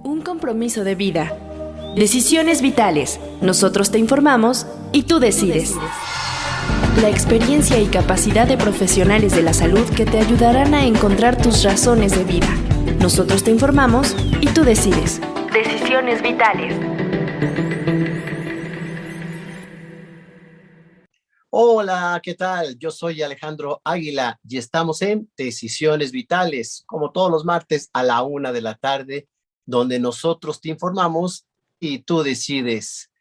Un compromiso de vida. Decisiones vitales. Nosotros te informamos y tú decides. La experiencia y capacidad de profesionales de la salud que te ayudarán a encontrar tus razones de vida. Nosotros te informamos y tú decides. Decisiones vitales. Hola, ¿qué tal? Yo soy Alejandro Águila y estamos en Decisiones Vitales, como todos los martes a la 1 de la tarde, donde nosotros te informamos y tú decides.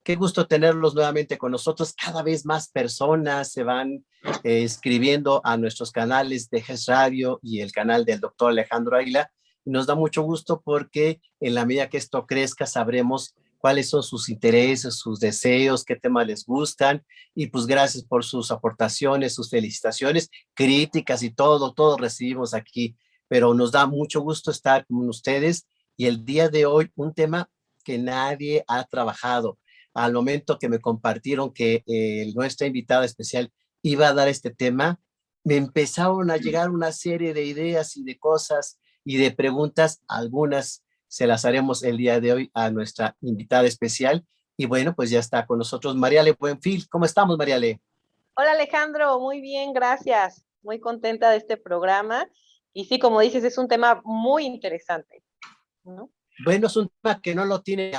Qué gusto tenerlos nuevamente con nosotros. Cada vez más personas se van escribiendo a nuestros canales de GES Radio y el canal del doctor Alejandro Águila. Y nos da mucho gusto porque en la medida que esto crezca sabremos cuáles son sus intereses, sus deseos, qué temas les gustan. Y pues gracias por sus aportaciones, sus felicitaciones, críticas y todo recibimos aquí. Pero nos da mucho gusto estar con ustedes y el día de hoy un tema que nadie ha trabajado. Al momento que me compartieron que nuestra invitada especial iba a dar este tema, me empezaron a llegar una serie de ideas y de cosas y de preguntas. Algunas se las haremos el día de hoy a nuestra invitada especial. Y bueno, pues ya está con nosotros Mariale Buenfil. ¿Cómo estamos, Mariale? Hola Alejandro, muy bien, gracias. Muy contenta de este programa. Y sí, como dices, es un tema muy interesante, ¿no? Bueno, es un tema que no lo tiene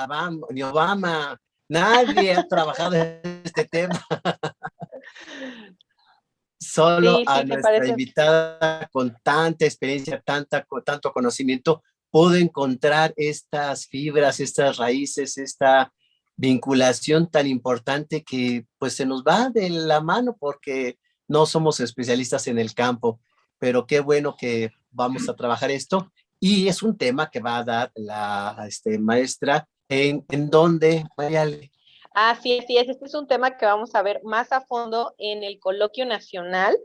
ni Obama. Nadie ha trabajado en este tema. Solo Sí, a sí, me nuestra parece. invitada con tanta experiencia, tanto conocimiento, pudo encontrar estas fibras, estas raíces, esta vinculación tan importante que pues se nos va de la mano porque no somos especialistas en el campo, pero qué bueno que vamos a trabajar esto y es un tema que va a dar la maestra en dónde, Mariale. Así es, este es un tema que vamos a ver más a fondo en el Coloquio Nacional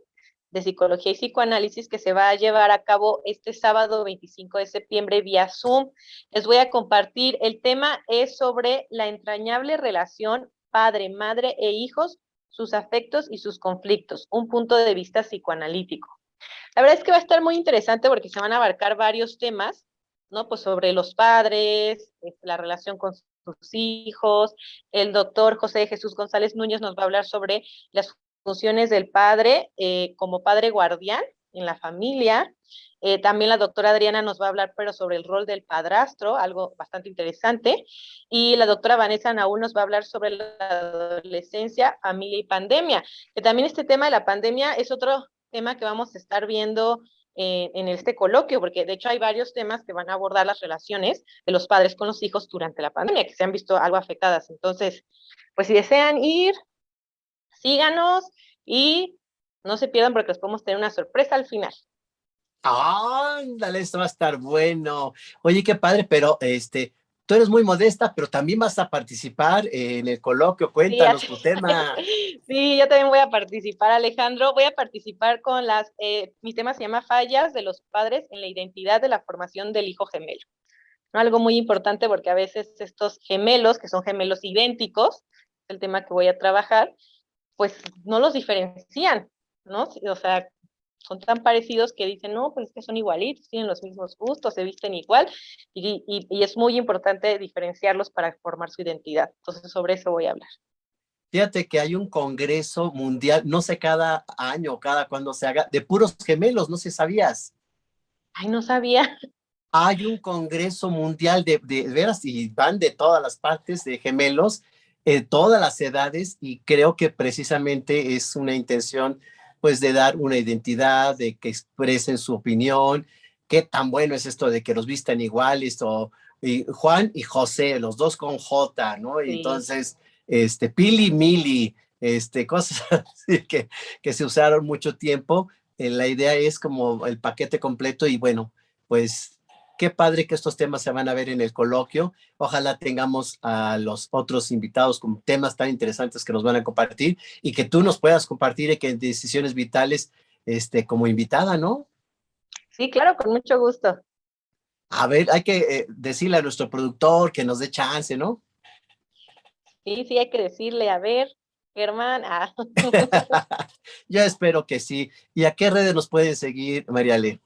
de Psicología y Psicoanálisis que se va a llevar a cabo este sábado 25 de septiembre vía Zoom. Les voy a compartir, el tema es sobre la entrañable relación padre, madre e hijos, sus afectos y sus conflictos, un punto de vista psicoanalítico. La verdad es que va a estar muy interesante porque se van a abarcar varios temas, ¿no? Pues sobre los padres, la relación con sus hijos. El doctor José Jesús González Núñez nos va a hablar sobre las funciones del padre como padre guardián en la familia. También la doctora Adriana nos va a hablar, pero sobre el rol del padrastro, algo bastante interesante. Y la doctora Vanessa Naúl nos va a hablar sobre la adolescencia, familia y pandemia. Que también este tema de la pandemia es otro tema que vamos a estar viendo en este coloquio, porque de hecho hay varios temas que van a abordar las relaciones de los padres con los hijos durante la pandemia, que se han visto algo afectadas. Entonces, pues si desean ir, síganos y no se pierdan porque les podemos tener una sorpresa al final. Ándale, esto va a estar bueno. Oye, qué padre, pero tú eres muy modesta, pero también vas a participar en el coloquio. Sí, Cuéntanos tu tema. sí, yo también voy a participar, Alejandro. Voy a participar con mi tema se llama Fallas de los padres en la identidad de la formación del hijo gemelo. ¿No? Algo muy importante porque a veces estos gemelos, que son gemelos idénticos, el tema que voy a trabajar, pues no los diferencian, ¿no? O sea, son tan parecidos que dicen, no, pues es que son igualitos, tienen los mismos gustos, se visten igual, y es muy importante diferenciarlos para formar su identidad. Entonces, sobre eso voy a hablar. Fíjate que hay un congreso mundial, no sé cada año, cada cuando se haga, de puros gemelos, no sé, ¿sabías? Ay, no sabía. Hay un congreso mundial de veras y van de todas las partes de gemelos, todas las edades, y creo que precisamente es una intención pues de dar una identidad, de que expresen su opinión. Qué tan bueno es esto de que los vistan iguales, o y Juan y José, los dos con J, ¿no? Y Sí. entonces, Pili, Mili, cosas así que se usaron mucho tiempo. La idea es como el paquete completo y bueno, pues qué padre que estos temas se van a ver en el coloquio. Ojalá tengamos a los otros invitados con temas tan interesantes que nos van a compartir y que tú nos puedas compartir y que en Decisiones Vitales, como invitada, ¿no? Sí, claro, con mucho gusto. A ver, hay que decirle a nuestro productor que nos dé chance, ¿no? Sí, sí, hay que decirle, a ver, Germán. Yo espero que sí. ¿Y a qué redes nos pueden seguir, Mariale?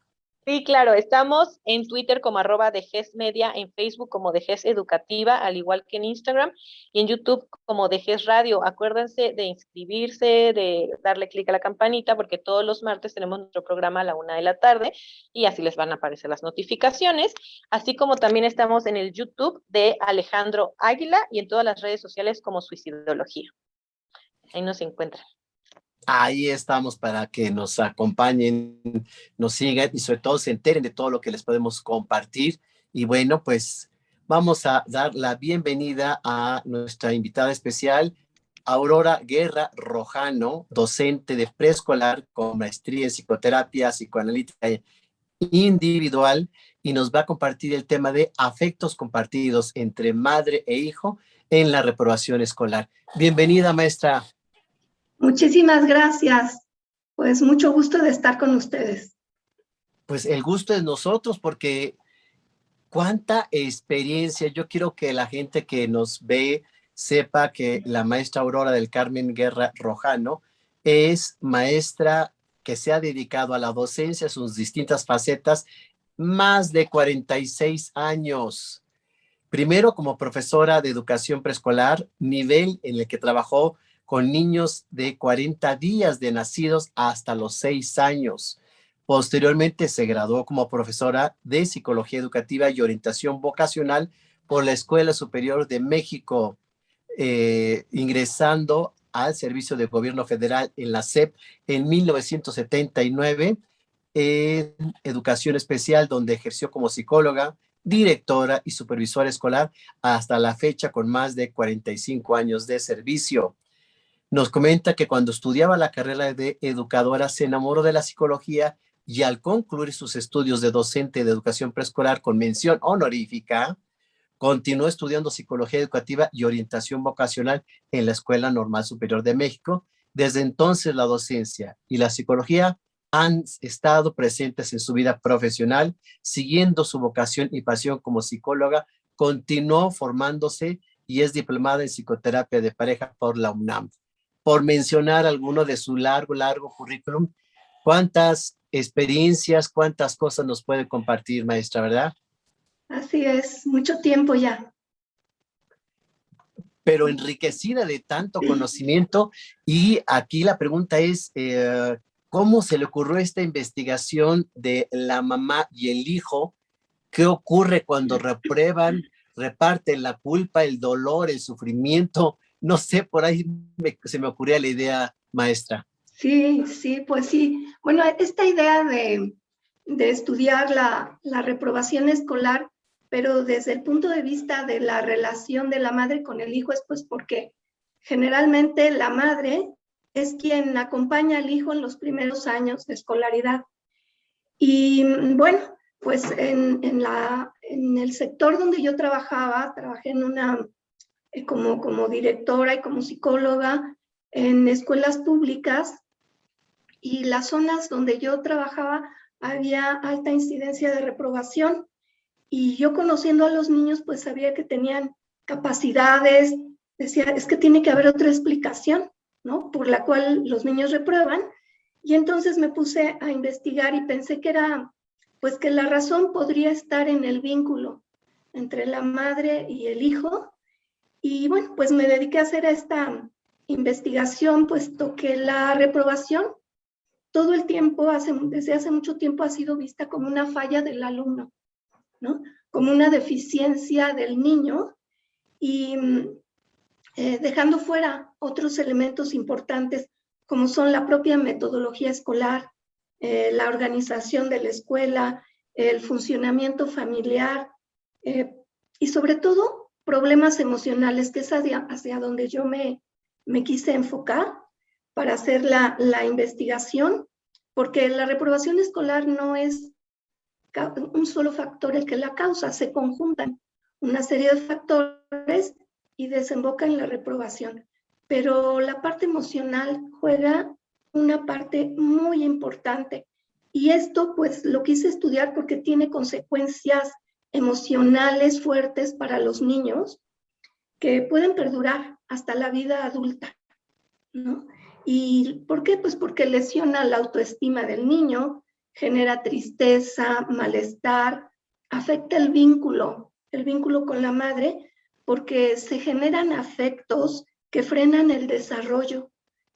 Sí, claro, estamos en Twitter como @DeGesMedia, en Facebook como Deges Educativa, al igual que en Instagram, y en YouTube como Deges Radio. Acuérdense de inscribirse, de darle clic a la campanita, porque todos los martes tenemos nuestro programa a la 1 de la tarde, y así les van a aparecer las notificaciones, así como también estamos en el YouTube de Alejandro Águila y en todas las redes sociales como Suicidología. Ahí nos encuentran. Ahí estamos para que nos acompañen, nos sigan y sobre todo se enteren de todo lo que les podemos compartir. Y bueno, pues vamos a dar la bienvenida a nuestra invitada especial, Aurora Guerra Rojano, docente de preescolar con maestría en psicoterapia psicoanalítica individual, y nos va a compartir el tema de afectos compartidos entre madre e hijo en la reprobación escolar. Bienvenida, maestra. Muchísimas gracias. Pues mucho gusto de estar con ustedes. Pues el gusto es nosotros, porque cuánta experiencia. Yo quiero que la gente que nos ve sepa que la maestra Aurora del Carmen Guerra Rojano es maestra que se ha dedicado a la docencia, sus distintas facetas, más de 46 años. Primero como profesora de educación preescolar, nivel en el que trabajó con niños de 40 días de nacidos hasta los 6 años. Posteriormente se graduó como profesora de Psicología Educativa y Orientación Vocacional por la Escuela Superior de México, ingresando al Servicio de Gobierno Federal en la SEP en 1979, en Educación Especial, donde ejerció como psicóloga, directora y supervisora escolar hasta la fecha, con más de 45 años de servicio. Nos comenta que cuando estudiaba la carrera de educadora se enamoró de la psicología, y al concluir sus estudios de docente de educación preescolar con mención honorífica, continuó estudiando psicología educativa y orientación vocacional en la Escuela Normal Superior de México. Desde entonces la docencia y la psicología han estado presentes en su vida profesional. Siguiendo su vocación y pasión como psicóloga, continuó formándose y es diplomada en psicoterapia de pareja por la UNAM. Por mencionar alguno de su largo currículum. ¿Cuántas experiencias, cuántas cosas nos puede compartir, maestra, verdad? Así es, mucho tiempo ya. Pero enriquecida de tanto conocimiento. Y aquí la pregunta es, ¿cómo se le ocurrió esta investigación de la mamá y el hijo? ¿Qué ocurre cuando reprueban, reparten la culpa, el dolor, el sufrimiento? No sé, por ahí se me ocurría la idea, maestra. Sí, pues sí. Bueno, esta idea de estudiar la reprobación escolar, pero desde el punto de vista de la relación de la madre con el hijo, es pues porque generalmente la madre es quien acompaña al hijo en los primeros años de escolaridad. Y bueno, pues en el sector donde yo trabajé como directora y como psicóloga en escuelas públicas, y las zonas donde yo trabajaba había alta incidencia de reprobación, y yo conociendo a los niños pues sabía que tenían capacidades, decía, es que tiene que haber otra explicación, ¿no?, por la cual los niños reprueban. Y entonces me puse a investigar y pensé que era, pues que la razón podría estar en el vínculo entre la madre y el hijo. Y bueno, pues me dediqué a hacer esta investigación, puesto que la reprobación todo el tiempo, desde hace mucho tiempo, ha sido vista como una falla del alumno, ¿no?, como una deficiencia del niño, y dejando fuera otros elementos importantes como son la propia metodología escolar, la organización de la escuela, el funcionamiento familiar, y sobre todo problemas emocionales, que es hacia donde yo me quise enfocar para hacer la investigación, porque la reprobación escolar no es un solo factor el que la causa, se conjuntan una serie de factores y desemboca en la reprobación. Pero la parte emocional juega una parte muy importante, y esto pues lo quise estudiar porque tiene consecuencias emocionales fuertes para los niños que pueden perdurar hasta la vida adulta, ¿no? ¿Y por qué? Pues porque lesiona la autoestima del niño, genera tristeza, malestar, afecta el vínculo con la madre, porque se generan afectos que frenan el desarrollo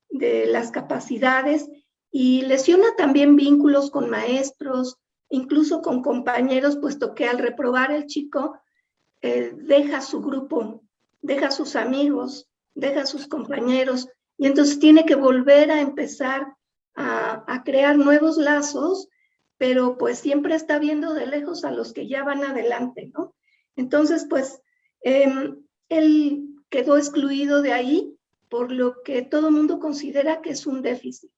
de las capacidades y lesiona también vínculos con maestros, incluso con compañeros, puesto que al reprobar el chico deja su grupo, deja sus amigos, deja sus compañeros, y entonces tiene que volver a empezar a crear nuevos lazos, pero pues siempre está viendo de lejos a los que ya van adelante, ¿no? Entonces, pues, él quedó excluido de ahí, por lo que todo el mundo considera que es un déficit.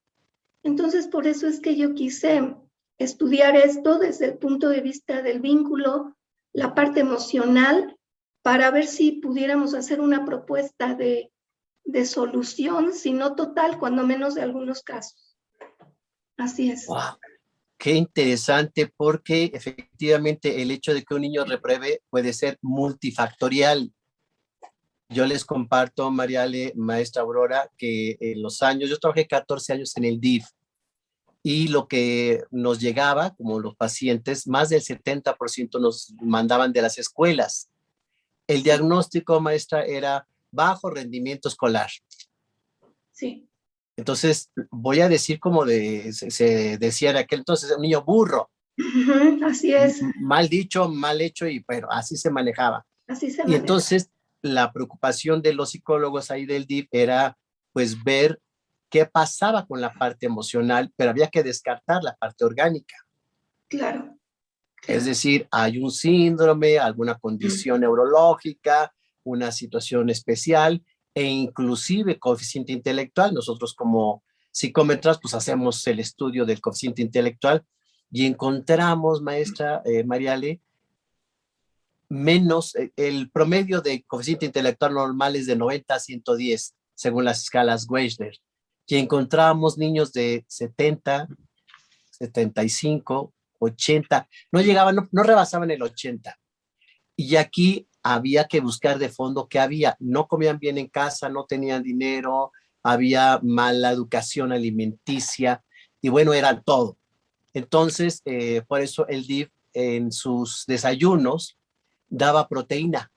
Entonces, por eso es que yo quise estudiar esto desde el punto de vista del vínculo, la parte emocional, para ver si pudiéramos hacer una propuesta de solución, si no total, cuando menos de algunos casos. Así es. Wow, qué interesante, porque efectivamente el hecho de que un niño repruebe puede ser multifactorial. Yo les comparto, Mariale, maestra Aurora, que en los años, yo trabajé 14 años en el DIF, y lo que nos llegaba, como los pacientes, más del 70% nos mandaban de las escuelas. El diagnóstico, maestra, era bajo rendimiento escolar. Sí. Entonces, voy a decir como se decía en aquel entonces, un niño burro. Así es. Mal dicho, mal hecho, pero así se manejaba. Así se Y maneja. entonces, la preocupación de los psicólogos ahí del DIF era, pues, ver qué pasaba con la parte emocional, pero había que descartar la parte orgánica. Claro. Es decir, hay un síndrome, alguna condición neurológica, una situación especial, e inclusive coeficiente intelectual. Nosotros como psicómetras, pues hacemos el estudio del coeficiente intelectual y encontramos, maestra Mariale, menos, el promedio de coeficiente intelectual normal es de 90 a 110, según las escalas Wechsler, y encontramos niños de 70, 75, 80, no llegaban, no rebasaban el 80. Y aquí había que buscar de fondo qué había. No comían bien en casa, no tenían dinero, había mala educación alimenticia, y bueno, era todo. Entonces, por eso el DIF en sus desayunos daba proteína.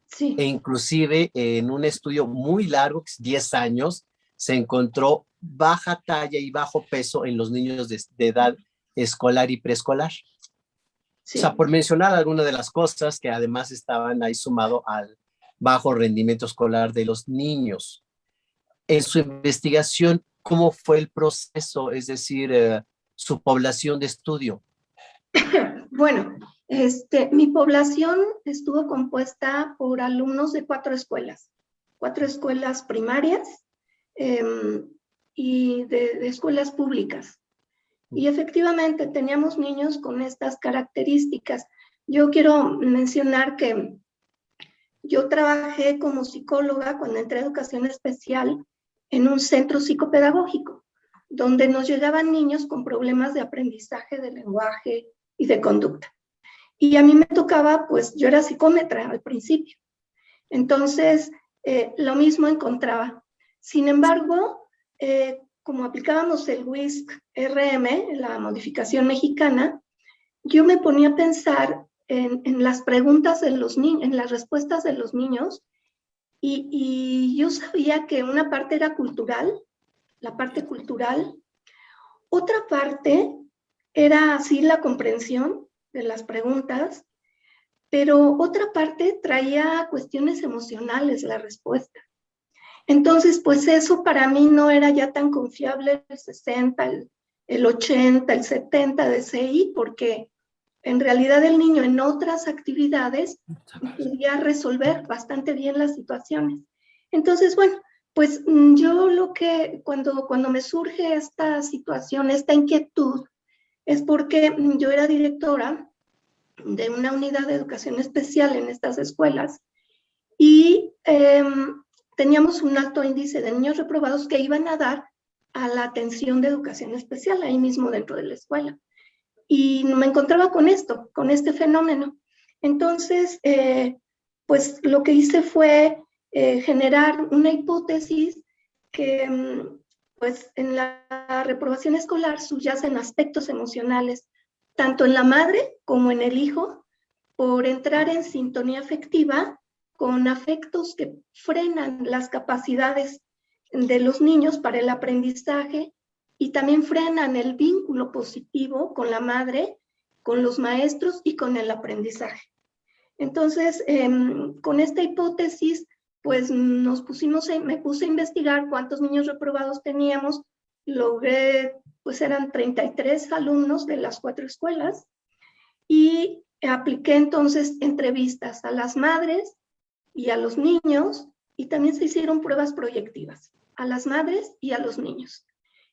Sí. E inclusive en un estudio muy largo, 10 años, se encontró baja talla y bajo peso en los niños de edad escolar y preescolar. Sí. O sea, por mencionar algunas de las cosas que además estaban ahí sumado al bajo rendimiento escolar de los niños. En su investigación, ¿cómo fue el proceso? Es decir, su población de estudio. Bueno, mi población estuvo compuesta por alumnos de 4 escuelas primarias y de escuelas públicas. Y efectivamente teníamos niños con estas características. Yo quiero mencionar que yo trabajé como psicóloga cuando entré a educación especial en un centro psicopedagógico, donde nos llegaban niños con problemas de aprendizaje, de lenguaje y de conducta. Y a mí me tocaba, pues yo era psicómetra al principio. Entonces, lo mismo encontraba. Sin embargo, como aplicábamos el WISC-RM, la modificación mexicana, yo me ponía a pensar en las preguntas de los niños, en las respuestas de los niños, y yo sabía que una parte era cultural, la parte cultural, otra parte era así la comprensión de las preguntas, pero otra parte traía cuestiones emocionales la respuesta. Entonces, pues eso para mí no era ya tan confiable el 60, el 80, el 70 de CI, porque en realidad el niño en otras actividades podía resolver bastante bien las situaciones. Entonces, bueno, pues yo cuando me surge esta situación, esta inquietud, es porque yo era directora de una unidad de educación especial en estas escuelas y teníamos un alto índice de niños reprobados que iban a dar a la atención de educación especial ahí mismo dentro de la escuela. Y me encontraba con este fenómeno. Entonces, pues lo que hice fue generar una hipótesis que pues en la reprobación escolar subyacen aspectos emocionales, tanto en la madre como en el hijo, por entrar en sintonía afectiva con afectos que frenan las capacidades de los niños para el aprendizaje y también frenan el vínculo positivo con la madre, con los maestros y con el aprendizaje. Entonces, con esta hipótesis, pues me puse a investigar cuántos niños reprobados teníamos. Logré, pues eran 33 alumnos de las 4 escuelas y apliqué entonces entrevistas a las madres y a los niños, y también se hicieron pruebas proyectivas a las madres y a los niños.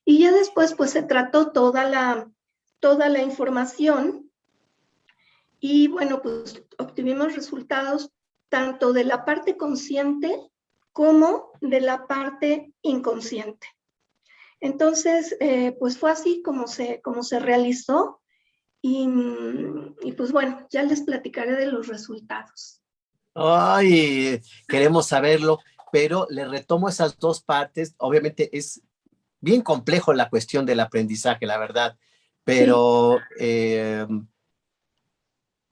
Y ya después pues se trató toda la información y bueno, pues obtuvimos resultados tanto de la parte consciente como de la parte inconsciente. Entonces, pues fue así como se realizó y pues bueno, ya les platicaré de los resultados. Ay, queremos saberlo, pero le retomo esas dos partes. Obviamente es bien complejo la cuestión del aprendizaje, la verdad, pero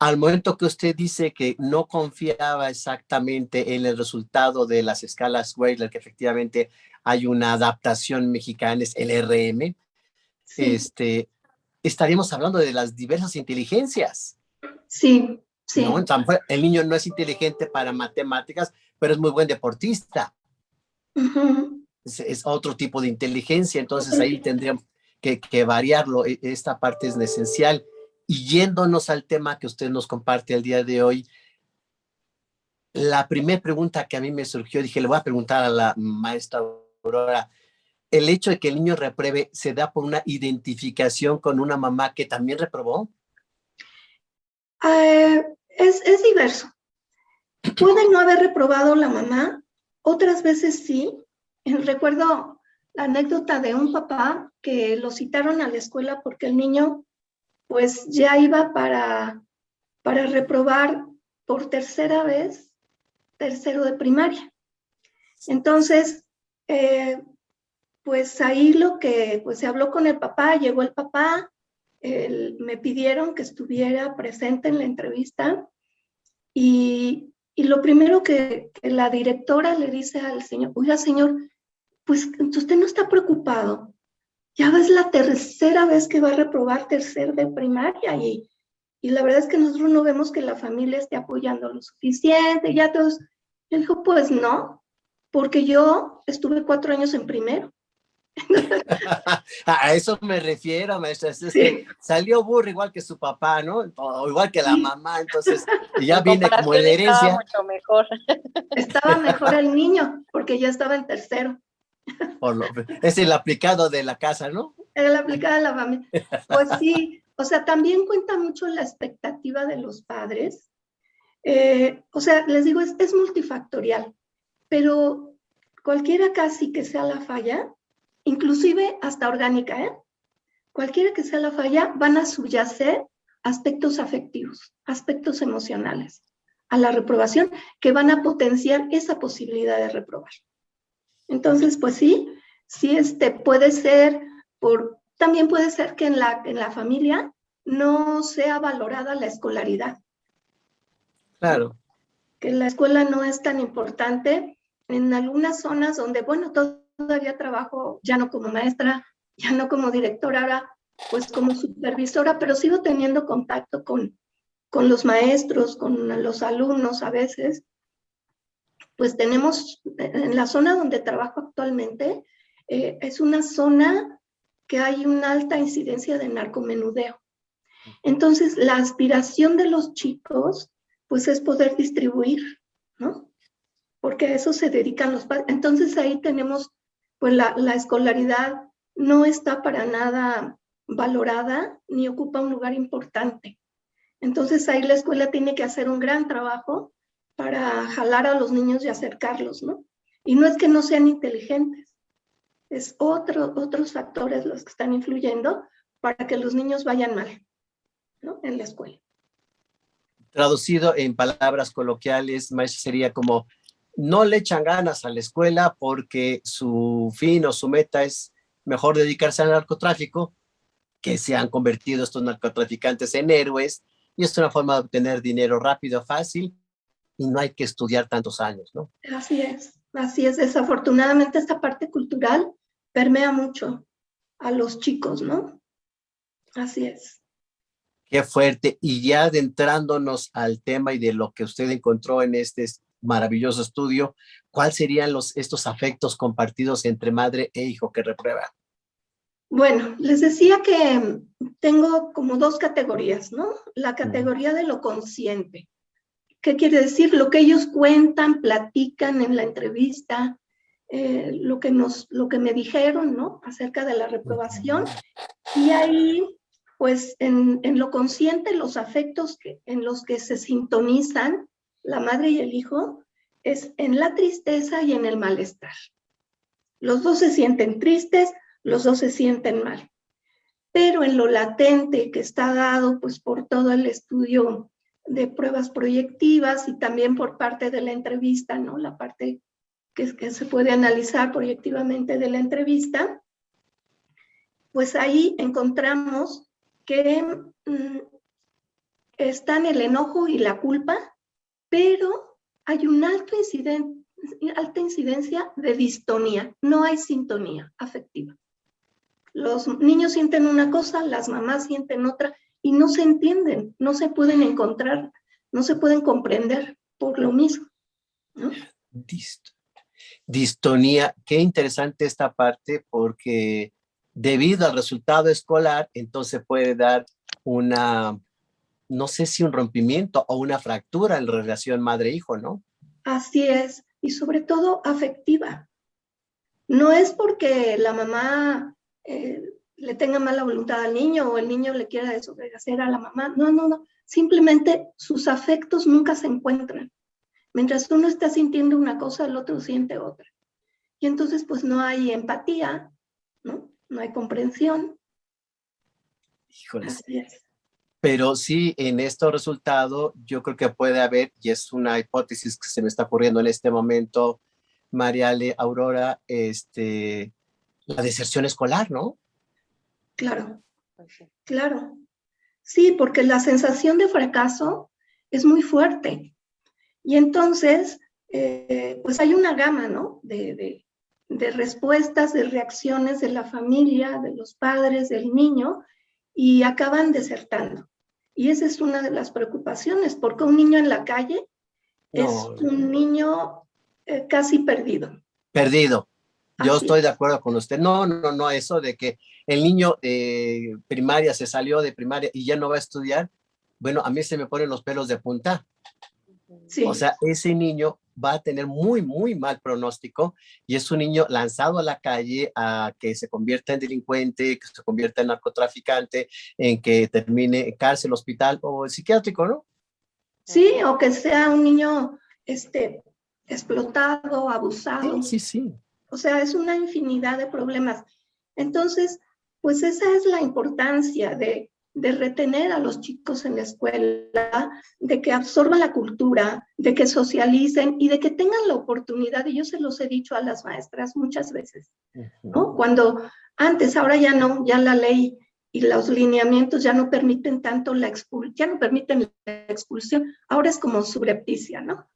al momento que usted dice que no confiaba exactamente en el resultado de las escalas Weyler, que efectivamente hay una adaptación mexicana, es el RM, Sí, estaríamos hablando de las diversas inteligencias, sí, ¿no? sí. Entonces, el niño no es inteligente para matemáticas, pero es muy buen deportista. Uh-huh. Es otro tipo de inteligencia, entonces ahí tendríamos que variarlo. Esta parte es esencial. Y yéndonos al tema que usted nos comparte el día de hoy, la primera pregunta que a mí me surgió, dije, le voy a preguntar a la maestra Aurora, ¿el hecho de que el niño repruebe se da por una identificación con una mamá que también reprobó? Es diverso. Puede no haber reprobado la mamá, otras veces sí. Recuerdo la anécdota de un papá que lo citaron a la escuela porque el niño pues ya iba para reprobar por tercera vez, tercero de primaria. Entonces, pues ahí pues se habló con el papá, llegó el papá, me pidieron que estuviera presente en la entrevista y lo primero que la directora le dice al señor, oiga señor, pues usted no está preocupado, ya ves la tercera vez que va a reprobar tercer de primaria y la verdad es que nosotros no vemos que la familia esté apoyando lo suficiente, ya todos. Él dijo, pues no, porque yo estuve 4 años en primero. A eso me refiero, maestra, es Sí, que salió burro igual que su papá, ¿no? O igual que la sí, mamá, entonces ya En viene como comparación la estaba herencia, mucho mejor. estaba mejor el niño, porque ya estaba en tercero. es el aplicado de la casa, ¿no? Era la aplicada a la familia. Pues sí, o sea, también cuenta mucho la expectativa de los padres. O sea, les digo, es multifactorial, pero cualquiera casi que sea la falla, inclusive hasta orgánica, cualquiera que sea la falla, van a subyacer aspectos afectivos, aspectos emocionales a la reprobación que van a potenciar esa posibilidad de reprobar. Entonces, pues sí, puede ser también puede ser que en la familia no sea valorada la escolaridad. Claro. Que la escuela no es tan importante en algunas zonas donde, bueno, todavía trabajo ya no como maestra, ya no como directora, ahora pues como supervisora, pero sigo teniendo contacto con los maestros, con los alumnos a veces. Pues tenemos, en la zona donde trabajo actualmente, es una zona que hay una alta incidencia de narcomenudeo. Entonces, la aspiración de los chicos, pues es poder distribuir, ¿no? Porque a eso se dedican los padres. Entonces, ahí tenemos, pues la escolaridad no está para nada valorada ni ocupa un lugar importante. Entonces, ahí la escuela tiene que hacer un gran trabajo para jalar a los niños y acercarlos, ¿no? Y no es que no sean inteligentes, es otros factores los que están influyendo para que los niños vayan mal, ¿no? En la escuela. Traducido en palabras coloquiales, maestra, sería como no le echan ganas a la escuela porque su fin o su meta es mejor dedicarse al narcotráfico, que se han convertido estos narcotraficantes en héroes, y es una forma de obtener dinero rápido, fácil, y no hay que estudiar tantos años, ¿no? Así es, así es. Desafortunadamente esta parte cultural permea mucho a los chicos, ¿no? Así es. Qué fuerte. Y ya adentrándonos al tema y de lo que usted encontró en este maravilloso estudio, ¿cuáles serían estos afectos compartidos entre madre e hijo que reprueba? Bueno, les decía que tengo como dos categorías, ¿no? La categoría de lo consciente. ¿Qué quiere decir? Lo que ellos cuentan, platican en la entrevista, lo que me dijeron, ¿no? Acerca de la reprobación. Y ahí, pues, en lo consciente, los afectos en los que se sintonizan la madre y el hijo es en la tristeza y en el malestar. Los dos se sienten tristes, los dos se sienten mal. Pero en lo latente que está dado, pues, por todo el estudio de pruebas proyectivas y también por parte de la entrevista, ¿no? La parte que se puede analizar proyectivamente de la entrevista, pues ahí encontramos que están el enojo y la culpa, pero hay una alta incidencia de distonía, no hay sintonía afectiva. Los niños sienten una cosa, las mamás sienten otra, y no se entienden, no se pueden encontrar, no se pueden comprender por lo mismo, ¿no? Distonía, qué interesante esta parte, porque debido al resultado escolar, entonces puede dar una, no sé si un rompimiento o una fractura en la relación madre-hijo, ¿no? Así es, y sobre todo afectiva. No es porque la mamá le tenga mala voluntad al niño o el niño le quiera desobedecer a la mamá. No. Simplemente sus afectos nunca se encuentran. Mientras uno está sintiendo una cosa, el otro siente otra. Y entonces, pues no hay empatía, ¿no? No hay comprensión. Híjoles. Así es. Pero sí, en estos resultados, yo creo que puede haber, y es una hipótesis que se me está ocurriendo en este momento, Mariale, Aurora, la deserción escolar, ¿no? Claro, claro. Sí, porque la sensación de fracaso es muy fuerte. Y entonces, pues hay una gama, ¿no? De respuestas, de reacciones de la familia, de los padres, del niño, y acaban desertando. Y esa es una de las preocupaciones, porque un niño en la calle es un niño casi perdido. Perdido. Yo Así estoy es. de acuerdo con usted. No, eso de que el niño primaria se salió de primaria y ya no va a estudiar, bueno, a mí se me ponen los pelos de punta. Sí. O sea, ese niño va a tener muy, muy mal pronóstico y es un niño lanzado a la calle a que se convierta en delincuente, que se convierta en narcotraficante, en que termine en cárcel, hospital o psiquiátrico, ¿no? Sí, o que sea un niño explotado, abusado. Sí. O sea, es una infinidad de problemas. Entonces, pues esa es la importancia de retener a los chicos en la escuela, de que absorban la cultura, de que socialicen y de que tengan la oportunidad, y yo se los he dicho a las maestras muchas veces, ¿no? Cuando antes, ahora ya no, ya la ley y los lineamientos ya no permiten tanto ya no permiten la expulsión, ahora es como subrepticia, ¿no?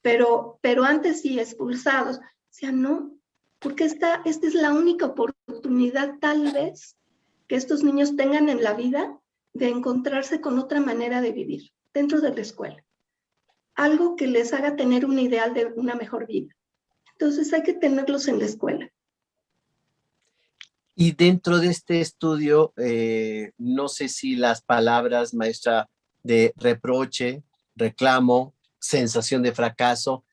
Pero antes sí, expulsados, o sea, no, porque esta es la única oportunidad tal vez que estos niños tengan en la vida de encontrarse con otra manera de vivir dentro de la escuela. Algo que les haga tener un ideal de una mejor vida. Entonces hay que tenerlos en la escuela. Y dentro de este estudio, no sé si las palabras, maestra, de reproche, reclamo, sensación de fracaso,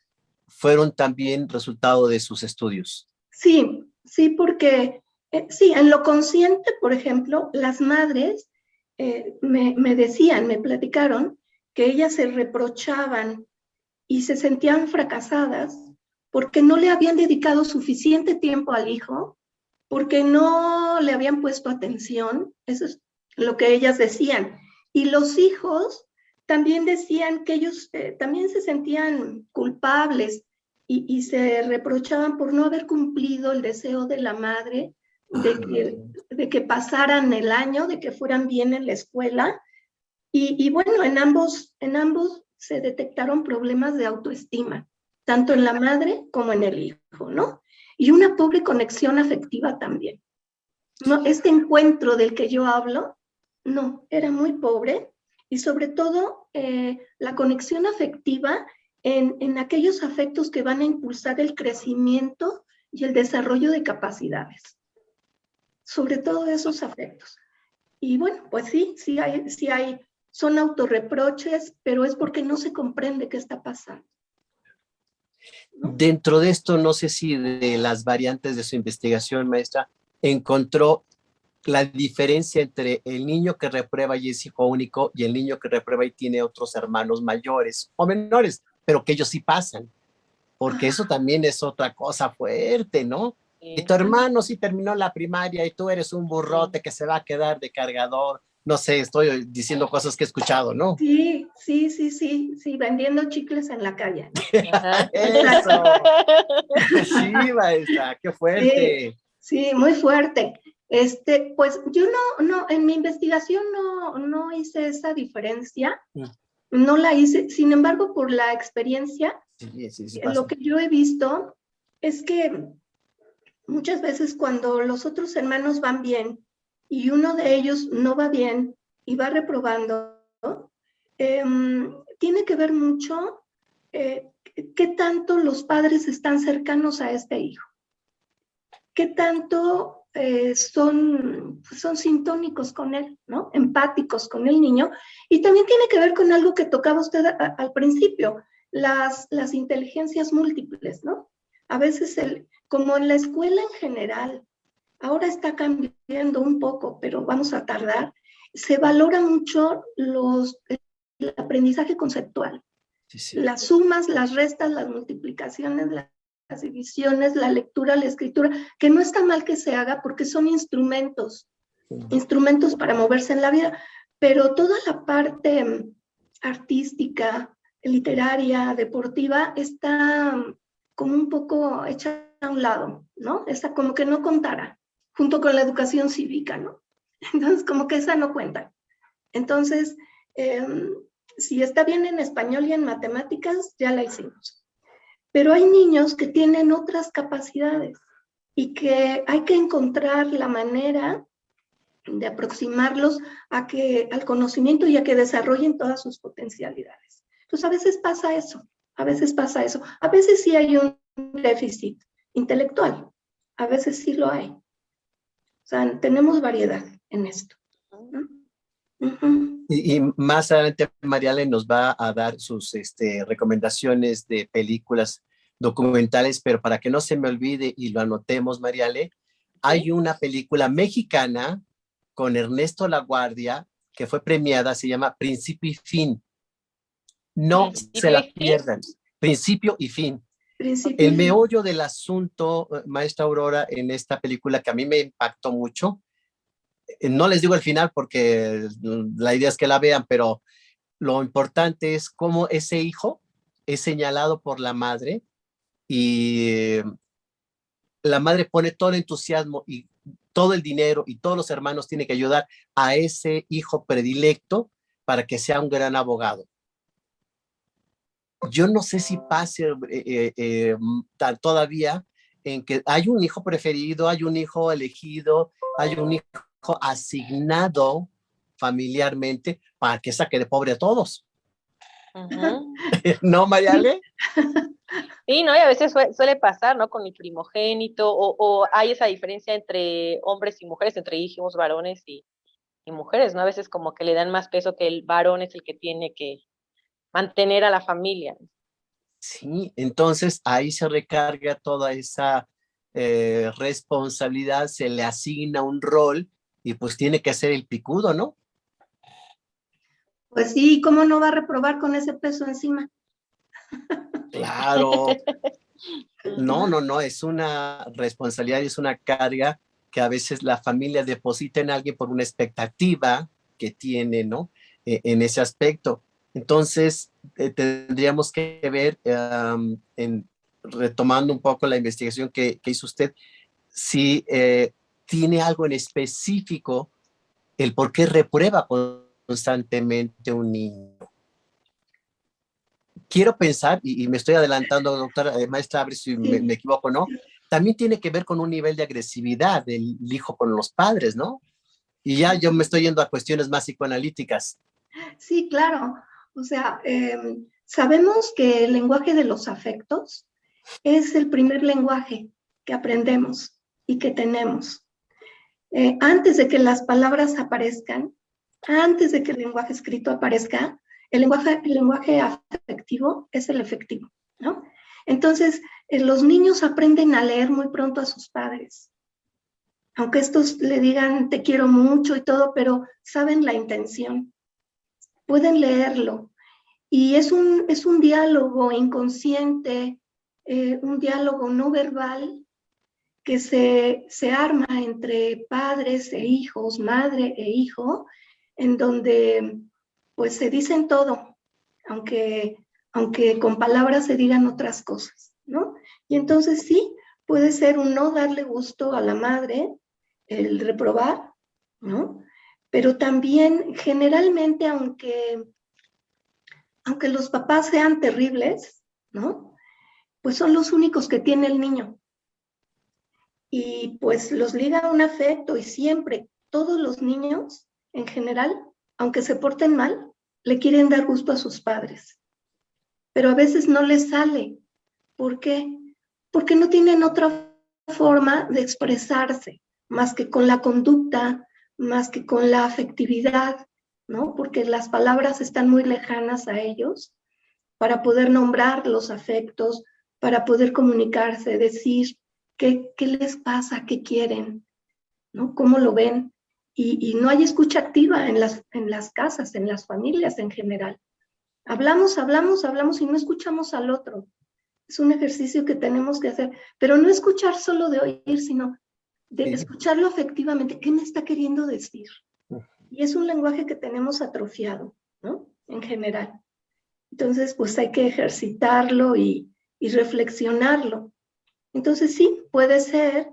fueron también resultado de sus estudios. Sí, porque sí, en lo consciente, por ejemplo, las madres me decían, me platicaron que ellas se reprochaban y se sentían fracasadas porque no le habían dedicado suficiente tiempo al hijo, porque no le habían puesto atención, eso es lo que ellas decían. Y los hijos también decían que ellos también se sentían culpables y se reprochaban por no haber cumplido el deseo de la madre de que pasaran el año, de que fueran bien en la escuela. Y bueno, en ambos se detectaron problemas de autoestima, tanto en la madre como en el hijo, ¿no? Y una pobre conexión afectiva también. No, este encuentro del que yo hablo, no, era muy pobre, y sobre todo la conexión afectiva en aquellos afectos que van a impulsar el crecimiento y el desarrollo de capacidades, sobre todo esos afectos. Y bueno, pues sí hay, son autorreproches, pero es porque no se comprende qué está pasando, ¿no? Dentro de esto, no sé si de las variantes de su investigación, maestra, encontró la diferencia entre el niño que reprueba y es hijo único y el niño que reprueba y tiene otros hermanos mayores o menores, pero que ellos sí pasan, porque eso también es otra cosa fuerte, ¿no? Y tu hermano sí terminó la primaria y tú eres un burrote que se va a quedar de cargador. No sé, estoy diciendo cosas que he escuchado, ¿no? Sí, vendiendo chicles en la calle, ¿no? Eso. Sí, maestra, qué fuerte. Sí, muy fuerte. Pues yo no, en mi investigación no hice esa diferencia, no la hice. Sin embargo, por la experiencia, sí lo que yo he visto es que muchas veces cuando los otros hermanos van bien y uno de ellos no va bien y va reprobando, tiene que ver mucho qué tanto los padres están cercanos a este hijo, qué tanto son sintónicos con él, ¿no? Empáticos con el niño. Y también tiene que ver con algo que tocaba usted al principio, las inteligencias múltiples, ¿no? A veces, como en la escuela en general, ahora está cambiando un poco, pero vamos a tardar, se valora mucho el aprendizaje conceptual. Sí. Las sumas, las restas, las multiplicaciones, las divisiones, la lectura, la escritura, que no está mal que se haga porque son instrumentos para moverse en la vida, pero toda la parte artística, literaria, deportiva, está como un poco hecha a un lado, ¿no? Está como que no contara, junto con la educación cívica, ¿no? Entonces, como que esa no cuenta. Entonces, si está bien en español y en matemáticas, ya la hicimos. Pero hay niños que tienen otras capacidades y que hay que encontrar la manera de aproximarlos al conocimiento y a que desarrollen todas sus potencialidades. Entonces, a veces pasa eso. A veces sí hay un déficit intelectual, a veces sí lo hay. O sea, tenemos variedad en esto, ¿no? Y más adelante Mariale nos va a dar sus recomendaciones de películas documentales, pero para que no se me olvide y lo anotemos, Mariale, hay una película mexicana con Ernesto Laguardia que fue premiada, se llama Principio y Fin. No se la pierdan. Principio y Fin. El meollo del asunto, maestra Aurora, en esta película que a mí me impactó mucho, no les digo el final porque la idea es que la vean, pero lo importante es cómo ese hijo es señalado por la madre y la madre pone todo el entusiasmo y todo el dinero y todos los hermanos tienen que ayudar a ese hijo predilecto para que sea un gran abogado. Yo no sé si pase todavía en que hay un hijo preferido, hay un hijo elegido, hay un hijo asignado familiarmente para que saque de pobre a todos. ¿No, Mariale? Sí, ¿no? Y a veces suele pasar, ¿no? Con el primogénito, o hay esa diferencia entre hombres y mujeres, entre hijos varones y mujeres, ¿no? A veces como que le dan más peso que el varón es el que tiene que mantener a la familia. Sí, entonces ahí se recarga toda esa responsabilidad, se le asigna un rol y pues tiene que ser el picudo, ¿no? Pues sí, ¿cómo no va a reprobar con ese peso encima? Claro. No, es una responsabilidad, es una carga que a veces la familia deposita en alguien por una expectativa que tiene, ¿no? En ese aspecto. Entonces, tendríamos que ver, retomando un poco la investigación que hizo usted, si tiene algo en específico el por qué reprueba constantemente un niño. Quiero pensar, y me estoy adelantando, doctora, maestra, a ver si me equivoco, ¿no? También tiene que ver con un nivel de agresividad del hijo con los padres, ¿no? Y ya yo me estoy yendo a cuestiones más psicoanalíticas. Sí, claro. O sea, sabemos que el lenguaje de los afectos es el primer lenguaje que aprendemos y que tenemos. Antes de que las palabras aparezcan, antes de que el lenguaje escrito aparezca, el lenguaje afectivo es el efectivo, ¿no? Entonces, los niños aprenden a leer muy pronto a sus padres. Aunque estos le digan te quiero mucho y todo, pero saben la intención. Pueden leerlo. Y es un diálogo inconsciente, un diálogo no verbal que se arma entre padres e hijos, madre e hijo, en donde pues se dicen todo, aunque con palabras se digan otras cosas, ¿no? Y entonces sí, puede ser un no darle gusto a la madre, el reprobar, ¿no? Pero también generalmente, aunque los papás sean terribles, ¿no? Pues son los únicos que tiene el niño. Y pues los liga a un afecto y siempre, todos los niños en general, aunque se porten mal, le quieren dar gusto a sus padres. Pero a veces no les sale. ¿Por qué? Porque no tienen otra forma de expresarse, más que con la conducta, más que con la afectividad, ¿no? Porque las palabras están muy lejanas a ellos para poder nombrar los afectos, para poder comunicarse, decir qué les pasa, qué quieren, ¿no? ¿Cómo lo ven? Y no hay escucha activa en las casas, en las familias en general. Hablamos y no escuchamos al otro. Es un ejercicio que tenemos que hacer, pero no escuchar solo de oír, sino de escucharlo afectivamente. ¿Qué me está queriendo decir? Y es un lenguaje que tenemos atrofiado, ¿no? En general. Entonces, pues hay que ejercitarlo y reflexionarlo. Entonces, sí, puede ser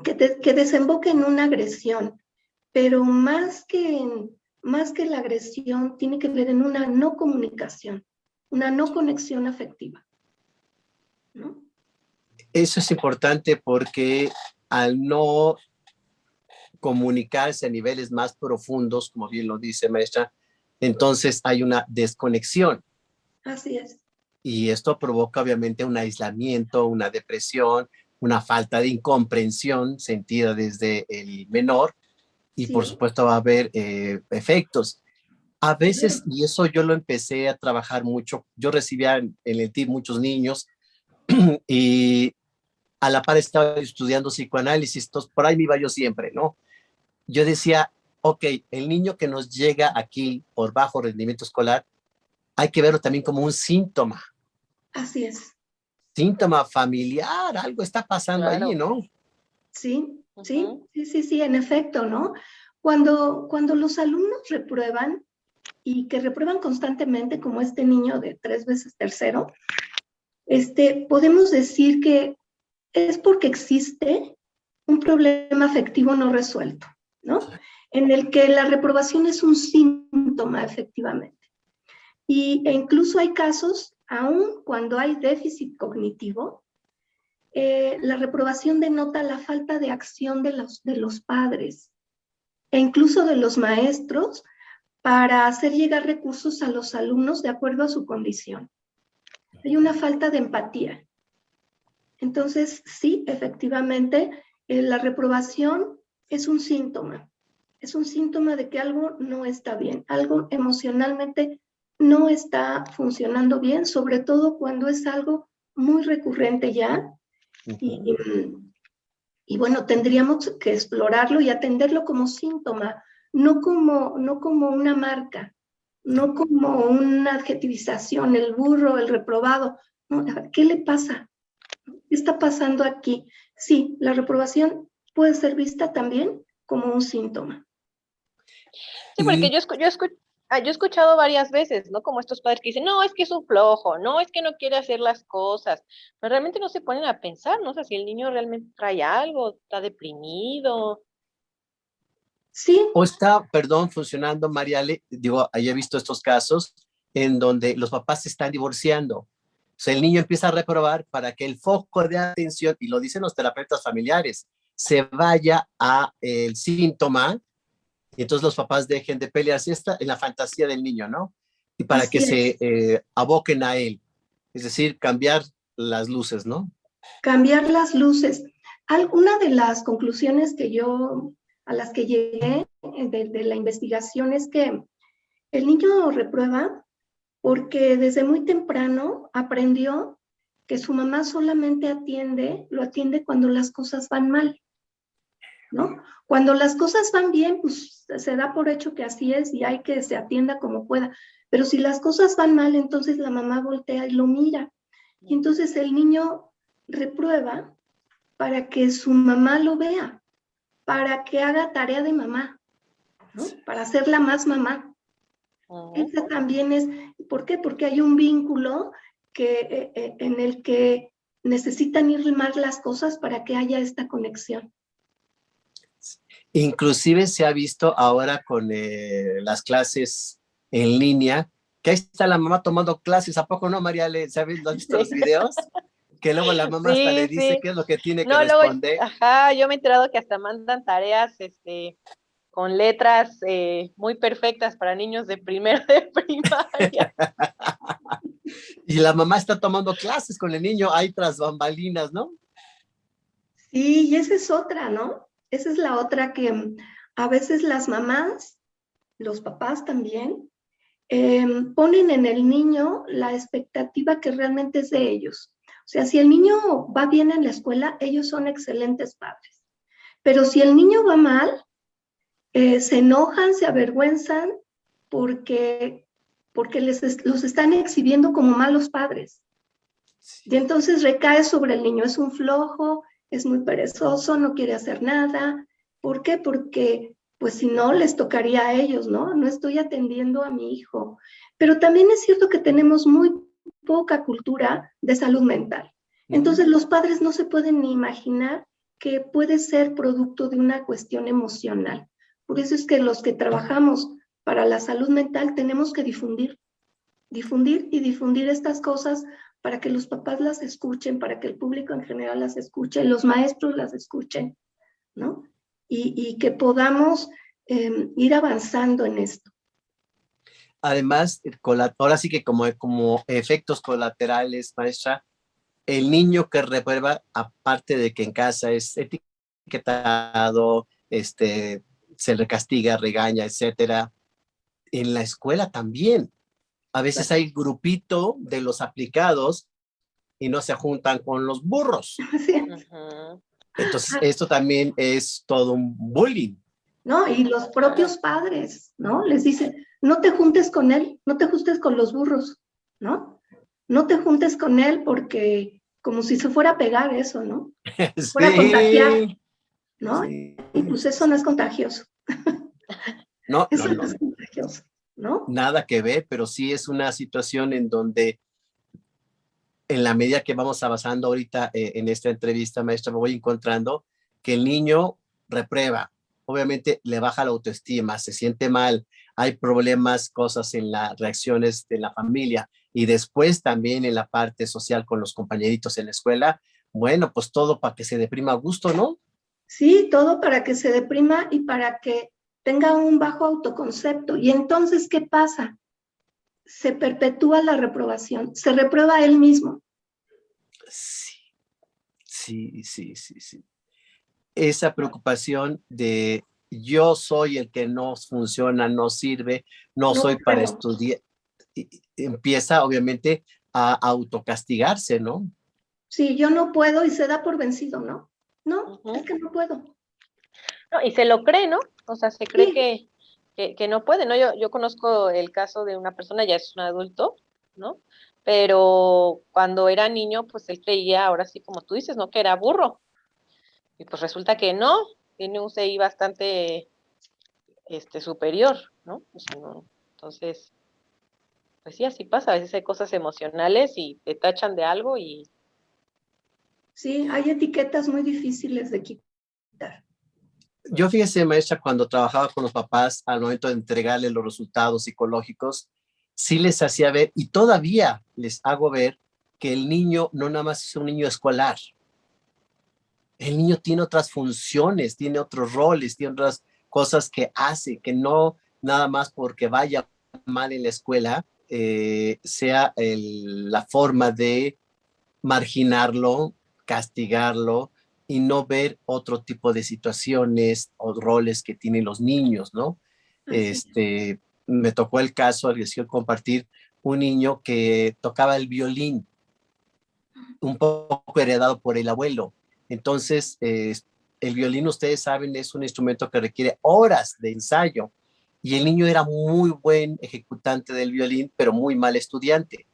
que desemboque en una agresión, pero más que la agresión, tiene que ver en una no comunicación, una no conexión afectiva, ¿no? Eso es importante porque al no comunicarse a niveles más profundos, como bien lo dice maestra, entonces hay una desconexión. Así es. Y esto provoca obviamente un aislamiento, una depresión, una falta de incomprensión sentida desde el menor y por supuesto va a haber efectos. A veces, y eso yo lo empecé a trabajar mucho, yo recibía en el TIP muchos niños y a la par estaba estudiando psicoanálisis, entonces por ahí me iba yo siempre, ¿no? Yo decía, ok, el niño que nos llega aquí por bajo rendimiento escolar, hay que verlo también como un síntoma. Así es. Síntoma familiar, algo está pasando allí, ¿no? Sí, en efecto, ¿no? Cuando los alumnos reprueban y que reprueban constantemente, como este niño de 3 veces tercero, podemos decir que es porque existe un problema afectivo no resuelto, ¿no? En el que la reprobación es un síntoma, efectivamente. E incluso hay casos, aun cuando hay déficit cognitivo, la reprobación denota la falta de acción de los padres e incluso de los maestros para hacer llegar recursos a los alumnos de acuerdo a su condición. Hay una falta de empatía. Entonces, sí, efectivamente, la reprobación es un síntoma de que algo no está bien, algo emocionalmente no está funcionando bien, sobre todo cuando es algo muy recurrente ya. Y bueno, tendríamos que explorarlo y atenderlo como síntoma, no como una marca, no como una adjetivización, el burro, el reprobado. No, ¿qué le pasa? ¿Qué está pasando aquí? Sí, la reprobación puede ser vista también como un síntoma. Sí, porque yo escucho... Yo he escuchado varias veces, ¿no? Como estos padres que dicen, no, es que es un flojo, no, es que no quiere hacer las cosas, pero realmente no se ponen a pensar, ¿no? O sea, si el niño realmente trae algo, está deprimido. Sí, O está, perdón, funcionando, Mariale, digo, ahí he visto estos casos en donde los papás se están divorciando. O sea, el niño empieza a reprobar para que el foco de atención, y lo dicen los terapeutas familiares, se vaya a el síntoma y entonces los papás dejen de pelearse en la fantasía del niño, ¿no? Y para que así se es. aboquen a él, es decir, cambiar las luces, ¿no? Cambiar las luces. Alguna de las conclusiones a las que llegué de la investigación es que el niño reprueba porque desde muy temprano aprendió que su mamá solamente lo atiende cuando las cosas van mal, ¿no? Cuando las cosas van bien, pues se da por hecho que así es y hay que se atienda como pueda. Pero si las cosas van mal, entonces la mamá voltea y lo mira. Y entonces el niño reprueba para que su mamá lo vea, para que haga tarea de mamá, ¿no? Para hacerla más mamá. Ese también es, ¿por qué? Porque hay un vínculo en el que necesitan ir más las cosas para que haya esta conexión. Inclusive se ha visto ahora con las clases en línea, que ahí está la mamá tomando clases, ¿a poco no, María? ¿Has visto los videos? Que luego la mamá hasta le Sí, dice sí. qué es lo que tiene que No, luego, responder. yo me he enterado que hasta mandan tareas, con letras muy perfectas para niños de primero de primaria. Y la mamá está tomando clases con el niño ahí tras bambalinas, ¿no? Sí, y esa es otra, ¿no? Esa es la otra que a veces las mamás, los papás también, ponen en el niño la expectativa que realmente es de ellos. O sea, si el niño va bien en la escuela, ellos son excelentes padres. Pero si el niño va mal, se enojan, se avergüenzan porque, porque los están exhibiendo como malos padres. Y entonces recae sobre el niño, es un flojo, es muy perezoso, no quiere hacer nada. ¿Por qué? Porque pues si no, les tocaría a ellos, ¿no? No estoy atendiendo a mi hijo. Pero también es cierto que tenemos muy poca cultura de salud mental. Entonces los padres no se pueden ni imaginar que puede ser producto de una cuestión emocional. Por eso es que los que trabajamos para la salud mental tenemos que difundir estas cosas para que los papás las escuchen, para que el público en general las escuche, los maestros las escuchen, ¿no? Y que podamos ir avanzando en esto. Además, ahora sí que como efectos colaterales, maestra, el niño que reprueba, aparte de que en casa es etiquetado, se le castiga, regaña, etcétera, en la escuela también. A veces hay grupito de los aplicados y no se juntan con los burros. Sí. Entonces, esto también es todo un bullying. ¿No? Y los propios padres, ¿no? Les dicen, no te juntes con él, no te juntes con los burros, ¿no? No te juntes con él porque como si se fuera a pegar eso, ¿no? Sí, Fuera a contagiar, ¿no? sí. Y pues eso no es contagioso. No, Eso no es contagioso, ¿no? nada que ver, pero sí es una situación en donde en la medida que vamos avanzando ahorita en esta entrevista, maestra, me voy encontrando que el niño reprueba, obviamente le baja la autoestima, se siente mal, hay problemas, cosas en las reacciones de la familia y después también en la parte social con los compañeritos en la escuela, bueno, pues todo para que se deprima a gusto, ¿no? Sí, todo para que se deprima y para que tenga un bajo autoconcepto. Y entonces, ¿qué pasa? Se perpetúa la reprobación, se reprueba él mismo. Sí, sí. Esa preocupación de yo soy el que no funciona, no sirve, no No soy para puedo. estudiar, empieza obviamente a autocastigarse, ¿no? Sí, yo no puedo y se da por vencido, ¿no? No, Ujú. es que no puedo. No, y se lo cree, ¿no? O sea, se cree Sí, que no puede, ¿no? Yo conozco el caso de una persona, ya es un adulto, ¿no? Pero cuando era niño, pues él creía, ahora sí, como tú dices, ¿no? Que era burro. Y pues resulta que no, tiene un CI bastante superior, ¿no? O sea, no. Entonces, pues sí, así pasa. A veces hay cosas emocionales y te tachan de algo y Sí, hay etiquetas muy difíciles de quitar. Yo fíjese, maestra, cuando trabajaba con los papás al momento de entregarles los resultados psicológicos, sí les hacía ver y todavía les hago ver que el niño no nada más es un niño escolar. El niño tiene otras funciones, tiene otros roles, tiene otras cosas que hace, que no nada más porque vaya mal en la escuela, sea la forma de marginarlo, castigarlo y no ver otro tipo de situaciones o roles que tienen los niños, ¿no? Así. Me tocó el caso, les quiero compartir, un niño que tocaba el violín, un poco heredado por el abuelo. Entonces, el violín, ustedes saben, es un instrumento que requiere horas de ensayo y el niño era muy buen ejecutante del violín, pero muy mal estudiante.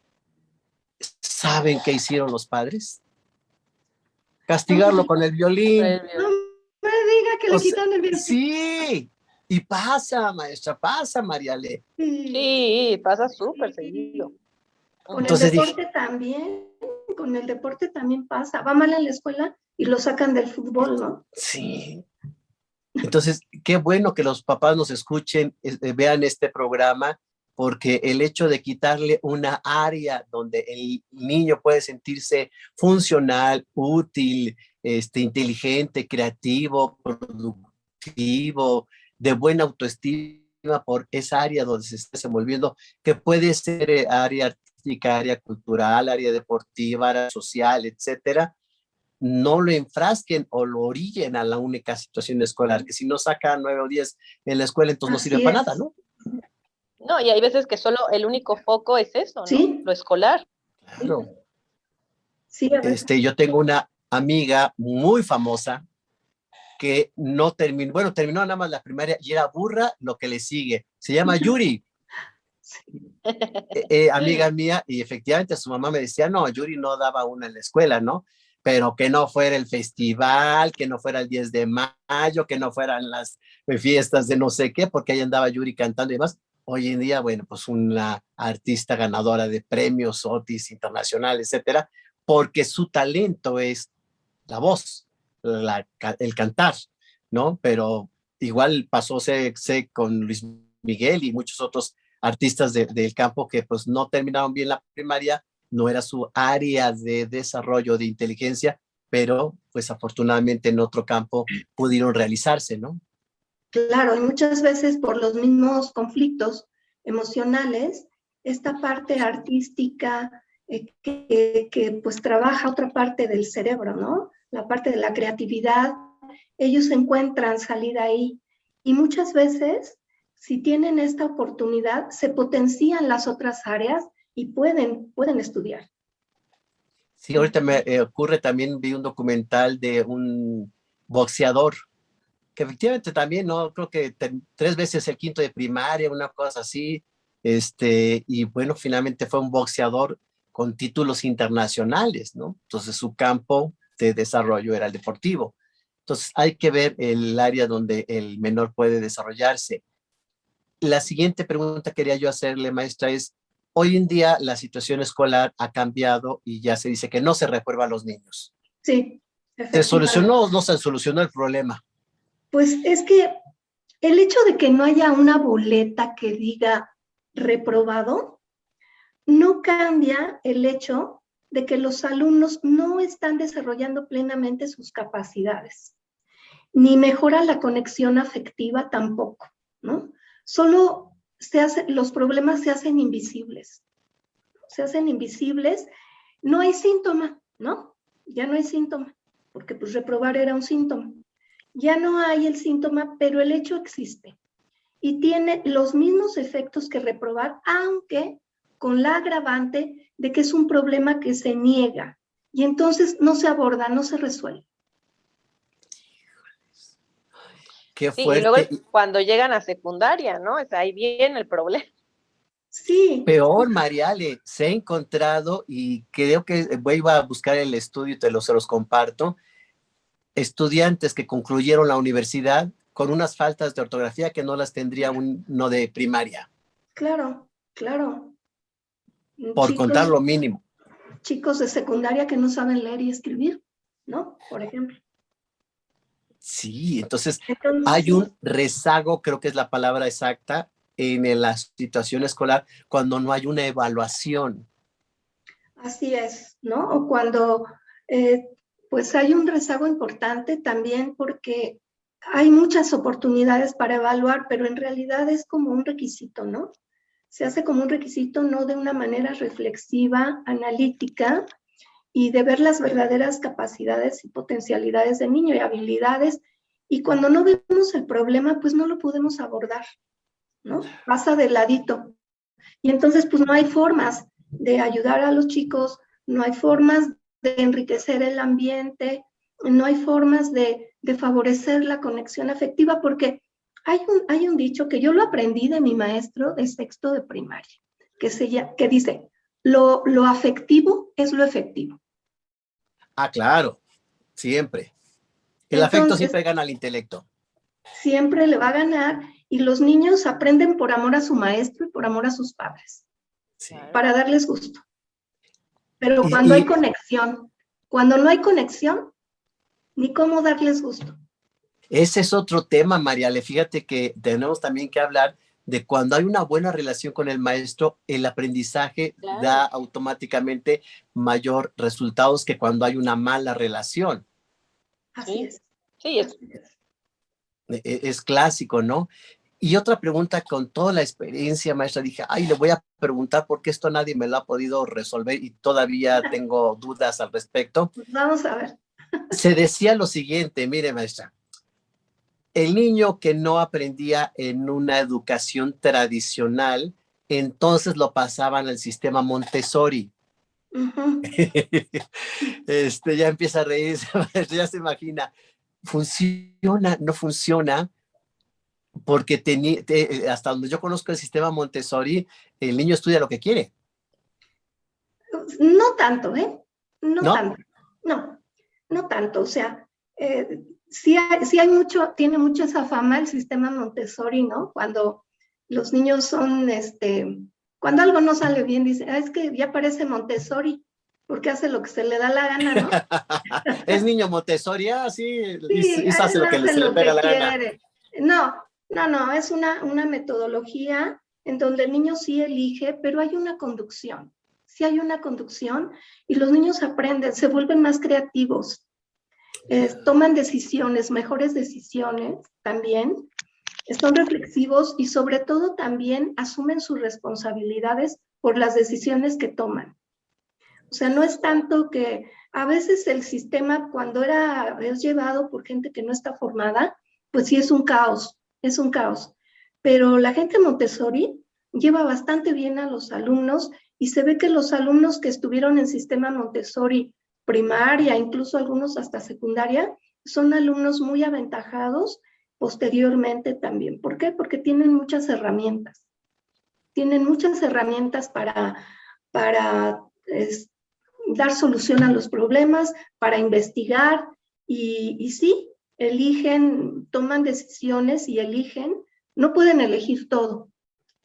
¿Saben qué hicieron los padres? Castigarlo con el violín. No me diga que O le sea, quitan el violín. sí, y pasa, maestra, pasa, Mariale. sí, pasa súper seguido. Con el Entonces dije, deporte también, con el deporte también pasa. Va mal en la escuela y lo sacan del fútbol, ¿no? sí. Entonces, qué bueno que los papás nos escuchen, vean este programa, porque el hecho de quitarle una área donde el niño puede sentirse funcional, útil, inteligente, creativo, productivo, de buena autoestima por esa área donde se está desenvolviendo, que puede ser área artística, área cultural, área deportiva, área social, etcétera, no lo enfrasquen o lo orillen a la única situación escolar, que si no saca 9 o 10 en la escuela, entonces no sirve Así para es. nada, ¿no? No, y hay veces que solo el único foco es eso, ¿no? Sí, Lo escolar. Claro. sí, a veces. Yo tengo una amiga muy famosa que no terminó, bueno, terminó nada más la primaria y era burra lo que le sigue. Se llama Yuri, amiga mía, y efectivamente su mamá me decía, no, Yuri no daba una en la escuela, ¿no? Pero que no fuera el festival, que no fuera el 10 de mayo, que no fueran las fiestas de no sé qué, porque ahí andaba Yuri cantando y demás. Hoy en día, bueno, pues una artista ganadora de premios, Otis Internacional, etcétera, porque su talento es la voz, el cantar, ¿no? Pero igual pasó sé con Luis Miguel y muchos otros artistas del campo que pues no terminaron bien la primaria, no era su área de desarrollo de inteligencia, pero pues afortunadamente en otro campo pudieron realizarse, ¿no? Claro, y muchas veces por los mismos conflictos emocionales, esta parte artística que pues trabaja otra parte del cerebro, ¿no? La parte de la creatividad, ellos encuentran salida ahí. Y muchas veces, si tienen esta oportunidad, se potencian las otras áreas y pueden estudiar. Sí, ahorita me ocurre también, vi un documental de un boxeador que efectivamente también, ¿no? Creo que 3 veces el quinto de primaria, una cosa así, y bueno, finalmente fue un boxeador con títulos internacionales, ¿no? Entonces su campo de desarrollo era el deportivo. Entonces hay que ver el área donde el menor puede desarrollarse. La siguiente pregunta que quería yo hacerle, maestra, es, hoy en día la situación escolar ha cambiado y ya se dice que no se reprueba a los niños. Sí, ¿Se efectivamente. solucionó o no se solucionó el problema? Pues es que el hecho de que no haya una boleta que diga reprobado no cambia el hecho de que los alumnos no están desarrollando plenamente sus capacidades, ni mejora la conexión afectiva tampoco, ¿no? Solo los problemas se hacen invisibles, no hay síntoma, ¿no? Ya no hay síntoma, porque pues reprobar era un síntoma. Ya no hay el síntoma, pero el hecho existe y tiene los mismos efectos que reprobar, aunque con la agravante de que es un problema que se niega y entonces no se aborda, no se resuelve. Qué Sí, y luego fuerte. cuando llegan a secundaria, ¿no? O sea, ahí viene el problema. Sí. Peor, Mariale, se ha encontrado y creo que voy a buscar el estudio y se los comparto. Estudiantes que concluyeron la universidad con unas faltas de ortografía que no las tendría uno de primaria. claro, claro. por Chicos, contar lo mínimo. chicos de secundaria que no saben leer y escribir, ¿no? Por ejemplo. Sí, entonces hay Entonces, un rezago, creo que es la palabra exacta, en la situación escolar cuando no hay una evaluación. así es, ¿no? O cuando, pues hay un rezago importante también porque hay muchas oportunidades para evaluar, pero en realidad es como un requisito, ¿no? Se hace como un requisito, no de una manera reflexiva, analítica, y de ver las verdaderas capacidades y potencialidades del niño y habilidades. Y cuando no vemos el problema, pues no lo podemos abordar, ¿no? Pasa de ladito. Y entonces, pues no hay formas de ayudar a los chicos, no hay formas de enriquecer el ambiente, no hay formas de favorecer la conexión afectiva, porque hay un dicho que yo lo aprendí de mi maestro de sexto de primaria, que dice, lo afectivo es lo efectivo. Ah, claro, siempre. El afecto Entonces, siempre gana al intelecto. siempre le va a ganar y los niños aprenden por amor a su maestro y por amor a sus padres, Sí. para darles gusto. Pero Y, cuando hay y conexión, cuando no hay conexión, ni cómo darles gusto. ese es otro tema, Mariale. Fíjate que tenemos también que hablar de cuando hay una buena relación con el maestro, el aprendizaje Claro. da automáticamente mayor resultados que cuando hay una mala relación. Así Sí, es. sí, Así es. Es clásico, ¿no? Y otra pregunta, con toda la experiencia, maestra, dije, ay, le voy a preguntar porque esto nadie me lo ha podido resolver y todavía tengo dudas al respecto. Pues vamos a ver. Se decía lo siguiente, mire, maestra, el niño que no aprendía en una educación tradicional, entonces lo pasaban al sistema Montessori. Uh-huh. Ya empieza a reírse, ya se imagina, funciona, no funciona, porque hasta donde yo conozco el sistema Montessori, el niño estudia lo que quiere, No tanto, ¿eh? No ¿no? tanto. No, no tanto. O sea, sí hay mucho, tiene mucho esa fama el sistema Montessori, ¿no? Cuando los niños son, cuando algo no sale bien, dicen, es que ya parece Montessori, porque hace lo que se le da la gana, ¿no? Es niño Montessori, sí, Sí, y hace él lo que hace se le lo pega que la gana. quiere. No, no, es una metodología en donde el niño sí elige, pero hay una conducción. Sí hay una conducción y los niños aprenden, se vuelven más creativos, toman decisiones, mejores decisiones también, son reflexivos y sobre todo también asumen sus responsabilidades por las decisiones que toman. O sea, no es tanto que a veces el sistema cuando es llevado por gente que no está formada, pues sí es un caos. Pero la gente Montessori lleva bastante bien a los alumnos y se ve que los alumnos que estuvieron en sistema Montessori primaria, incluso algunos hasta secundaria, son alumnos muy aventajados posteriormente también. ¿Por qué? Porque tienen muchas herramientas. Tienen muchas herramientas para dar solución a los problemas, para investigar y sí, eligen, toman decisiones y eligen, no pueden elegir todo,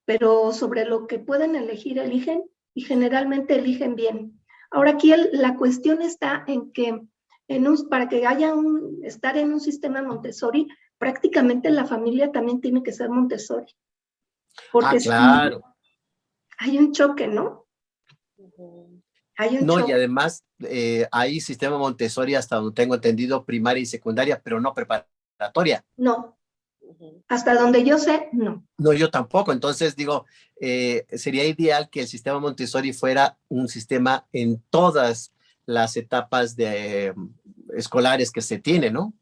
pero sobre lo que pueden elegir, eligen y generalmente eligen bien. Ahora aquí la cuestión está en que para que haya estar en un sistema Montessori, prácticamente la familia también tiene que ser Montessori, porque si Claro. hay un choque, ¿no? Hay un No, y choque. además hay sistema Montessori hasta donde tengo entendido, primaria y secundaria, pero no preparatoria. No, hasta donde yo sé, no. No, yo tampoco. Entonces digo, sería ideal que el sistema Montessori fuera un sistema en todas las etapas escolares que se tiene, ¿no?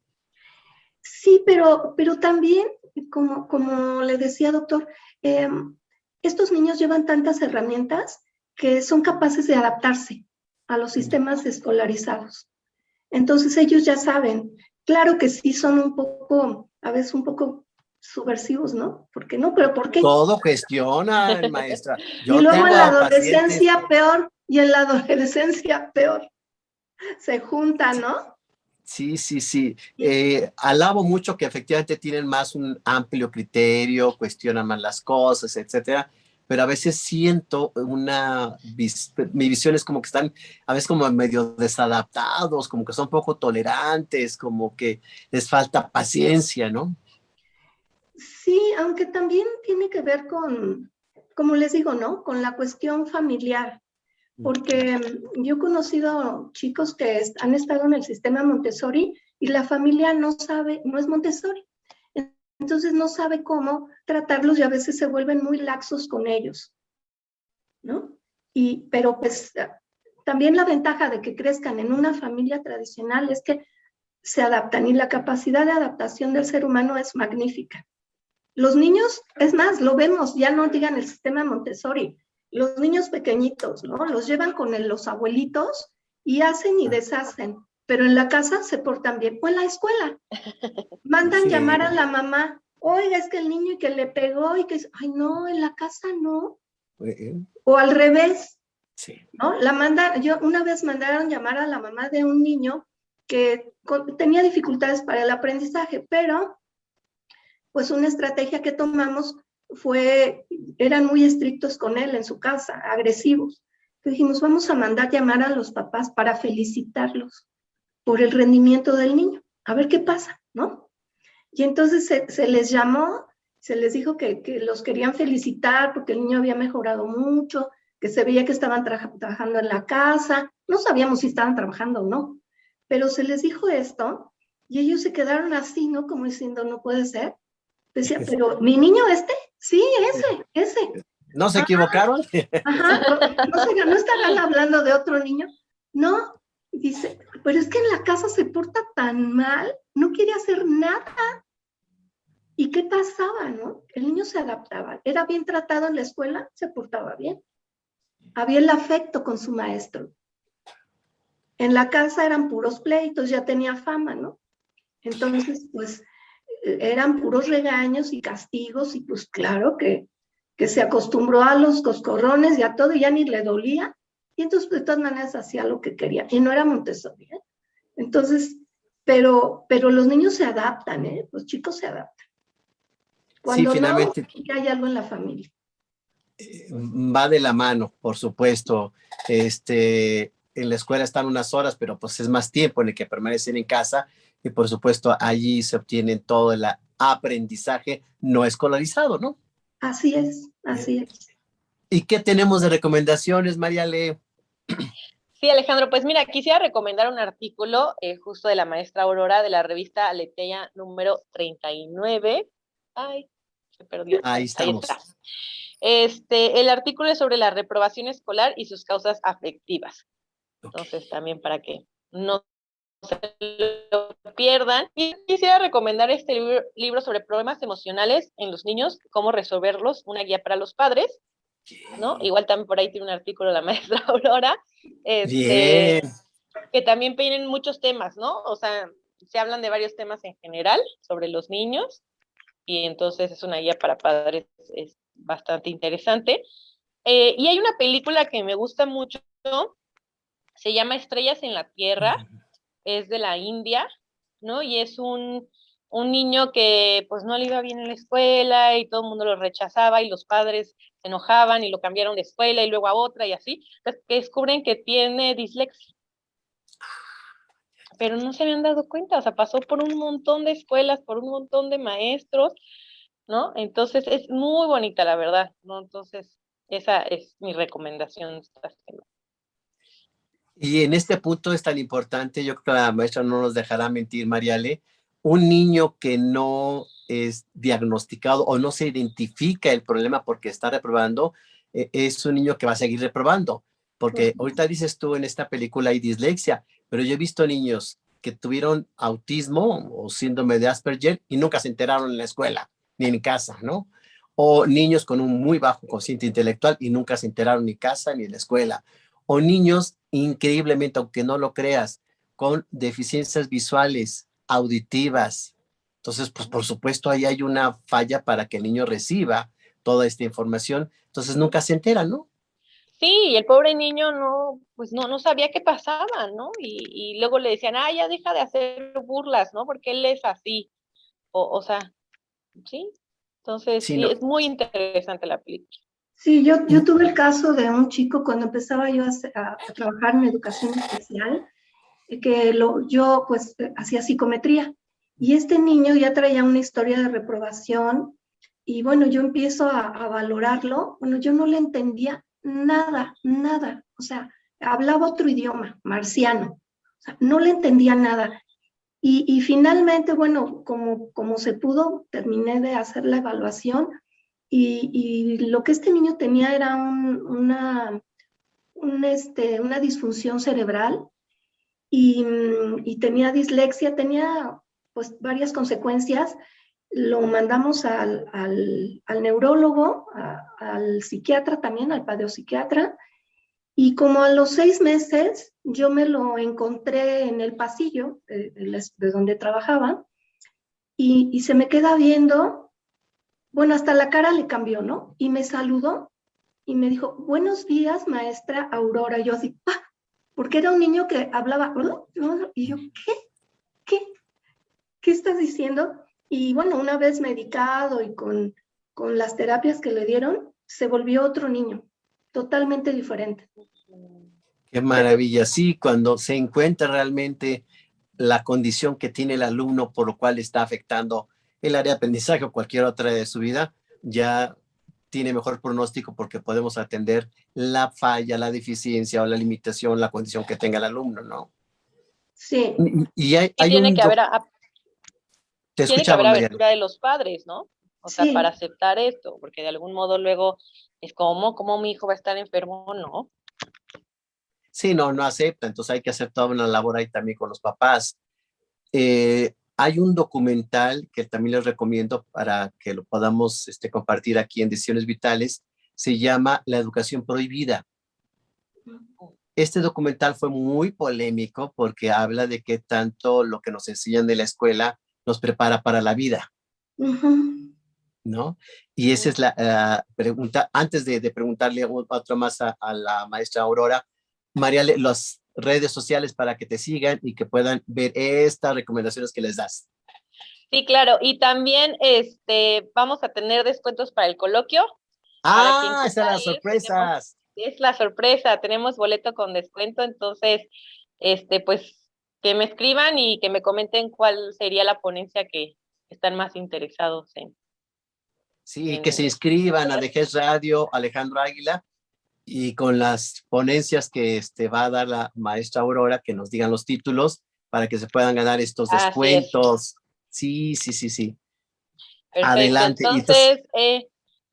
Sí, pero también, como le decía, doctor, estos niños llevan tantas herramientas que son capaces de adaptarse a los sistemas escolarizados. Entonces ellos ya saben, claro que sí son un poco, a veces un poco subversivos, ¿no? ¿Por qué no? ¿Pero por qué? Todo gestionan, maestra. Y Yo luego en tengo la a pacientes. adolescencia peor, y en la adolescencia peor. Se juntan, ¿no? Sí, sí, sí. Alabo mucho que efectivamente tienen más un amplio criterio, cuestionan más las cosas, etcétera. pero a veces siento mi visión es como que están a veces como medio desadaptados, como que son poco tolerantes, como que les falta paciencia, ¿no? Sí, aunque también tiene que ver con, como les digo, ¿no? Con la cuestión familiar, porque yo he conocido chicos que han estado en el sistema Montessori y la familia no sabe, no es Montessori. Entonces no sabe cómo tratarlos y a veces se vuelven muy laxos con ellos, ¿no? Pero pues también la ventaja de que crezcan en una familia tradicional es que se adaptan y la capacidad de adaptación del ser humano es magnífica. Los niños, es más, lo vemos, ya no digan el sistema Montessori, los niños pequeñitos, ¿no? Los llevan con los abuelitos y hacen y deshacen, pero en la casa se portan bien, o en la escuela. Mandan llamar a la mamá, oiga, es que el niño y que le pegó y que, ay, no, en la casa no. O al revés, ¿no? Una vez mandaron llamar a la mamá de un niño que tenía dificultades para el aprendizaje, pero pues una estrategia que tomamos eran muy estrictos con él en su casa, agresivos. Entonces dijimos, vamos a mandar llamar a los papás para felicitarlos por el rendimiento del niño, a ver qué pasa, ¿no? Y entonces se les llamó, se les dijo que los querían felicitar porque el niño había mejorado mucho, que se veía que estaban trabajando en la casa, no sabíamos si estaban trabajando o no, pero se les dijo esto y ellos se quedaron así, ¿no? Como diciendo, no puede ser. Decía, pero ¿mi niño este? Sí, ese. ¿No se equivocaron? Ajá, no estarán hablando de otro niño. No, dice, pero es que en la casa se porta tan mal, no quiere hacer nada. ¿Y qué pasaba, no? El niño se adaptaba, era bien tratado en la escuela, se portaba bien. Había el afecto con su maestro. En la casa eran puros pleitos, ya tenía fama, ¿no? Entonces, pues, eran puros regaños y castigos y pues claro que se acostumbró a los coscorrones y a todo y ya ni le dolía y entonces de todas maneras hacía lo que quería y no era Montessori, ¿eh? Entonces, pero los niños se adaptan, ¿eh? Los chicos se adaptan. Cuando sí, finalmente no, hay algo en la familia. Va de la mano, por supuesto. En la escuela están unas horas, pero pues es más tiempo en el que permanecen en casa y por supuesto allí se obtiene todo el aprendizaje no escolarizado, ¿no? Así es, así es. ¿Y qué tenemos de recomendaciones, Mariale? Sí, Alejandro, pues mira, quisiera recomendar un artículo justo de la maestra Aurora de la revista Aleteia número 39. Ay, se perdió. Ahí Ahí estamos. está. El artículo es sobre la reprobación escolar y sus causas afectivas. Entonces, también para que no se lo pierdan. Y quisiera recomendar este libro sobre problemas emocionales en los niños, cómo resolverlos, una guía para los padres, ¿no? Igual también por ahí tiene un artículo de la maestra Aurora, Bien. que también tienen muchos temas, ¿no? O sea, se hablan de varios temas en general sobre los niños, y entonces es una guía para padres, es bastante interesante. Y hay una película que me gusta mucho, se llama Estrellas en la Tierra, es de la India, ¿no? Y es un niño que pues no le iba bien en la escuela y todo el mundo lo rechazaba y los padres se enojaban y lo cambiaron de escuela y luego a otra y así, entonces que descubren que tiene dislexia. Pero no se habían dado cuenta, o sea, pasó por un montón de escuelas, por un montón de maestros, ¿no? Entonces es muy bonita, la verdad, ¿no? Entonces, esa es mi recomendación esta semana. Y en este punto es tan importante, yo creo que la maestra no nos dejará mentir, Mariale, un niño que no es diagnosticado o no se identifica el problema porque está reprobando, es un niño que va a seguir reprobando. Porque ahorita dices tú en esta película hay dislexia, pero yo he visto niños que tuvieron autismo o síndrome de Asperger y nunca se enteraron en la escuela ni en casa, ¿no? O niños con un muy bajo cociente intelectual y nunca se enteraron ni en casa ni en la escuela. O niños increíblemente, aunque no lo creas, con deficiencias visuales, auditivas. Entonces, pues por supuesto, ahí hay una falla para que el niño reciba toda esta información. Entonces, nunca se entera, ¿no? Sí, y el pobre niño no, pues no sabía qué pasaba, ¿no? Y luego le decían, ya deja de hacer burlas, ¿no? Porque él es así. O sea, sí. Entonces, Sí, sí, no. es muy interesante la película. Sí, yo tuve el caso de un chico cuando empezaba yo a trabajar en educación especial, que yo pues hacía psicometría. Y este niño ya traía una historia de reprobación y bueno, yo empiezo a valorarlo. Bueno, yo no le entendía nada, nada. O sea, hablaba otro idioma, marciano. O sea, no le entendía nada. Y finalmente, bueno, como se pudo, terminé de hacer la evaluación y lo que este niño tenía era una disfunción cerebral y tenía dislexia, tenía pues varias consecuencias. Lo mandamos al neurólogo, al psiquiatra también, al pediopsiquiatra, y como a los 6 meses yo me lo encontré en el pasillo de donde trabajaba y se me queda viendo, bueno, hasta la cara le cambió, ¿no? Y me saludó y me dijo, buenos días, maestra Aurora. Y yo así, ¡ah! Porque era un niño que hablaba, y yo, ¿qué? ¿Qué estás diciendo? Y bueno, una vez medicado y con las terapias que le dieron, se volvió otro niño, totalmente diferente. Qué maravilla. Sí, cuando se encuentra realmente la condición que tiene el alumno por lo cual está afectando el área de aprendizaje o cualquier otra de su vida, ya tiene mejor pronóstico porque podemos atender la falla, la deficiencia o la limitación, la condición que tenga el alumno, ¿no? Sí. Y hay tiene un... que haber, Te tiene que escuchaba, haber Mariana. abertura de los padres, ¿no? O sea, Sí. para aceptar esto, porque de algún modo luego es como, ¿cómo mi hijo va a estar enfermo? No. Sí, no acepta, entonces hay que hacer toda una labor ahí también con los papás. Hay un documental que también les recomiendo para que lo podamos compartir aquí en Decisiones Vitales, se llama La Educación Prohibida. Este documental fue muy polémico porque habla de que tanto lo que nos enseñan de la escuela nos prepara para la vida, ¿no? Y esa es la pregunta. Antes de preguntarle otro más a la maestra Aurora, María, las redes sociales para que te sigan y que puedan ver estas recomendaciones que les das. Sí, claro. Y también vamos a tener descuentos para el coloquio. Para quien Esas son quiera las ir, sorpresas. es la sorpresa, tenemos boleto con descuento, entonces, pues, que me escriban y que me comenten cuál sería la ponencia que están más interesados en. Sí, que se inscriban a DGES Radio, Alejandro Águila, y con las ponencias que va a dar la maestra Aurora, que nos digan los títulos para que se puedan ganar estos Así es. descuentos. Sí. Perfecto. Adelante. Entonces,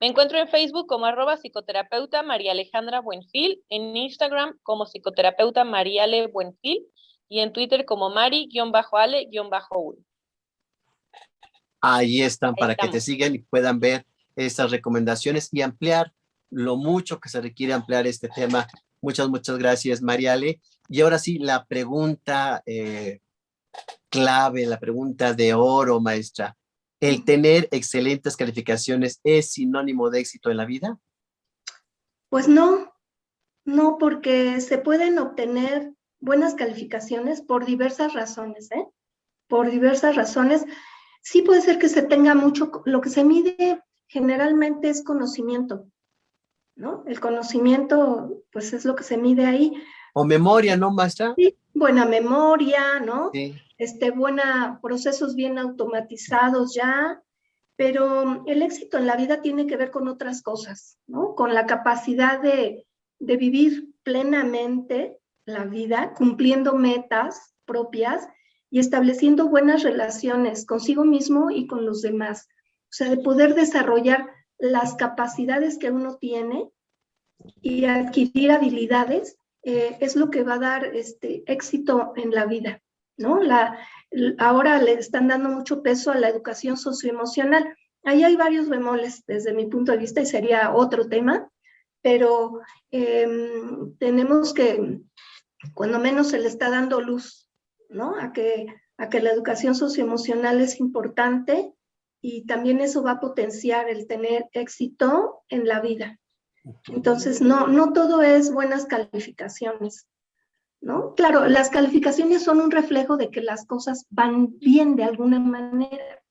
me encuentro en Facebook como @psicoterapeuta María Alejandra Buenfil, en Instagram como psicoterapeuta Mariale Buenfil y en Twitter como Mari-Ale-1. Ahí están Ahí para que te estamos. sigan y puedan ver estas recomendaciones y ampliar lo mucho que se requiere ampliar este tema. Muchas gracias, Mariale. Y ahora sí, la pregunta clave, la pregunta de oro, maestra. ¿El tener excelentes calificaciones es sinónimo de éxito en la vida? Pues no, porque se pueden obtener buenas calificaciones por diversas razones, ¿eh? Por diversas razones. Sí puede ser que se tenga mucho, lo que se mide generalmente es conocimiento, ¿no? El conocimiento, pues es lo que se mide ahí. O memoria, ¿no, maestra? Sí, buena memoria, ¿no? Sí. Procesos bien automatizados ya, pero el éxito en la vida tiene que ver con otras cosas, ¿no? Con la capacidad de vivir plenamente la vida, cumpliendo metas propias y estableciendo buenas relaciones consigo mismo y con los demás. O sea, de poder desarrollar las capacidades que uno tiene y adquirir habilidades es lo que va a dar éxito en la vida, ¿no? Ahora le están dando mucho peso a la educación socioemocional. Ahí hay varios bemoles desde mi punto de vista y sería otro tema, pero tenemos que, cuando menos se le está dando luz, ¿no? A que la educación socioemocional es importante y también eso va a potenciar el tener éxito en la vida. Entonces, no todo es buenas calificaciones, ¿no? Claro, las calificaciones son un reflejo de que las cosas van bien de alguna manera,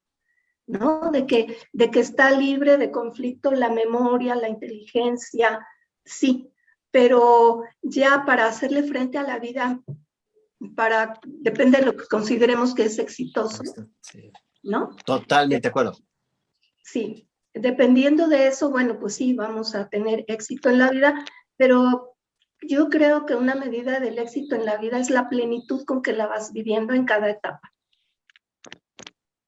¿no? De que está libre de conflicto la memoria, la inteligencia, sí, pero ya para hacerle frente a la vida, depende de lo que consideremos que es exitoso, Sí. ¿no? Totalmente de acuerdo. Sí, dependiendo de eso, bueno, pues sí, vamos a tener éxito en la vida, pero yo creo que una medida del éxito en la vida es la plenitud con que la vas viviendo en cada etapa.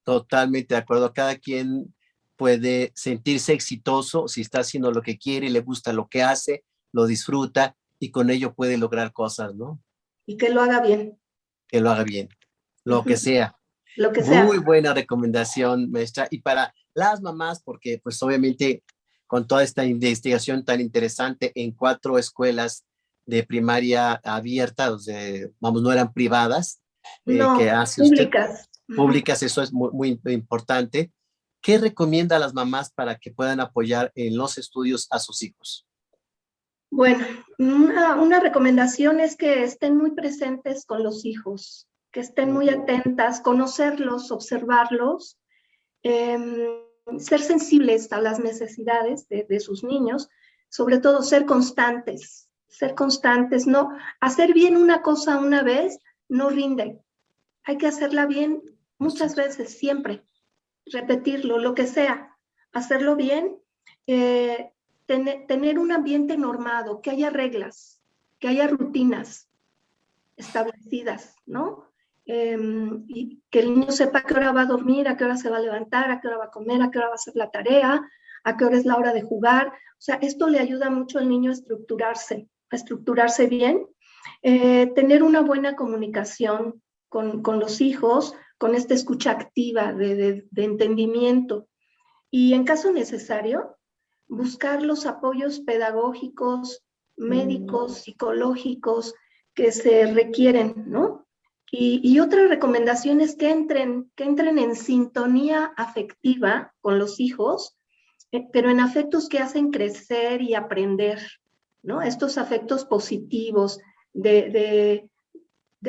Totalmente de acuerdo. Cada quien puede sentirse exitoso si está haciendo lo que quiere, le gusta lo que hace, lo disfruta y con ello puede lograr cosas, ¿no? Y que lo haga bien. Que lo haga bien, lo que sea. Lo que Muy sea. buena recomendación, maestra. Y para las mamás, porque pues obviamente con toda esta investigación tan interesante en 4 escuelas de primaria abierta, o sea, vamos, no eran privadas, que No, hace usted, públicas. públicas, eso es muy, muy importante. ¿Qué recomienda a las mamás para que puedan apoyar en los estudios a sus hijos? Bueno, una recomendación es que estén muy presentes con los hijos, que estén muy atentas, conocerlos, observarlos, ser sensibles a las necesidades de sus niños, sobre todo ser constantes, no hacer bien una cosa una vez no rinde, hay que hacerla bien muchas veces, siempre, repetirlo, lo que sea, hacerlo bien, tener un ambiente normado, que haya reglas, que haya rutinas establecidas, ¿no? Y que el niño sepa a qué hora va a dormir, a qué hora se va a levantar, a qué hora va a comer, a qué hora va a hacer la tarea, a qué hora es la hora de jugar. O sea, esto le ayuda mucho al niño a estructurarse bien, tener una buena comunicación con los hijos, con esta escucha activa de entendimiento. Y en caso necesario, buscar los apoyos pedagógicos, médicos, psicológicos que se requieren, ¿no? Y otra recomendación es que entren en sintonía afectiva con los hijos, pero en afectos que hacen crecer y aprender, ¿no? Estos afectos positivos de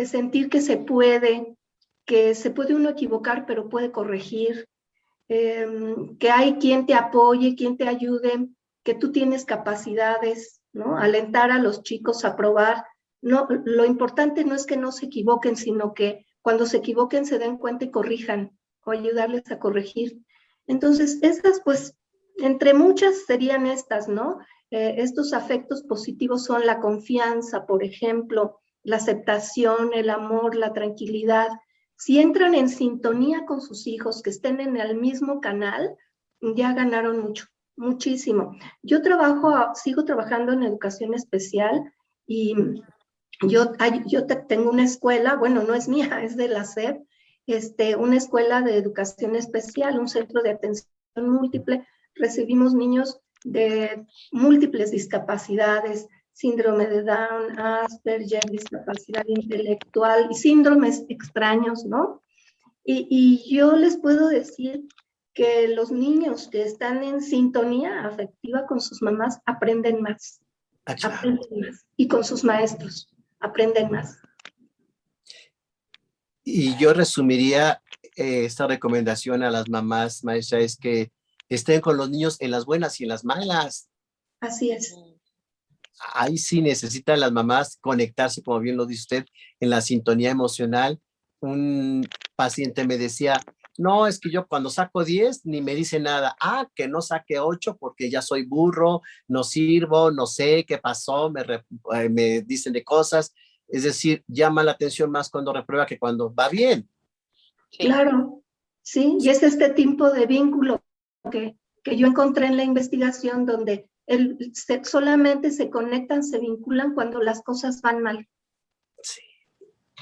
sentir que se puede uno equivocar, pero puede corregir, que hay quien te apoye, quien te ayude, que tú tienes capacidades, ¿no? Alentar a los chicos a probar. No, lo importante no es que no se equivoquen, sino que cuando se equivoquen se den cuenta y corrijan, o ayudarles a corregir. Entonces, estas, pues, entre muchas serían estas, ¿no? Estos afectos positivos son la confianza, por ejemplo, la aceptación, el amor, la tranquilidad. Si entran en sintonía con sus hijos, que estén en el mismo canal, ya ganaron mucho, muchísimo. Yo sigo trabajando en educación especial y yo tengo una escuela, bueno, no es mía, es de la SEP, una escuela de educación especial, un centro de atención múltiple. Recibimos niños de múltiples discapacidades, síndrome de Down, Asperger, discapacidad intelectual y síndromes extraños, ¿no? Y yo les puedo decir que los niños que están en sintonía afectiva con sus mamás aprenden más, y con sus maestros aprenden más. Y yo resumiría esta recomendación a las mamás, maestra, es que estén con los niños en las buenas y en las malas. Así es. Ahí sí necesitan las mamás conectarse, como bien lo dice usted, en la sintonía emocional. Un paciente me decía, no, es que yo cuando saco 10 ni me dice nada. Ah, que no saque 8 porque ya soy burro, no sirvo, no sé qué pasó, me dicen de cosas. Es decir, llama la atención más cuando reprueba que cuando va bien. Sí. Claro, sí, y es este tipo de vínculo que yo encontré en la investigación donde solamente se conectan, se vinculan cuando las cosas van mal. Sí.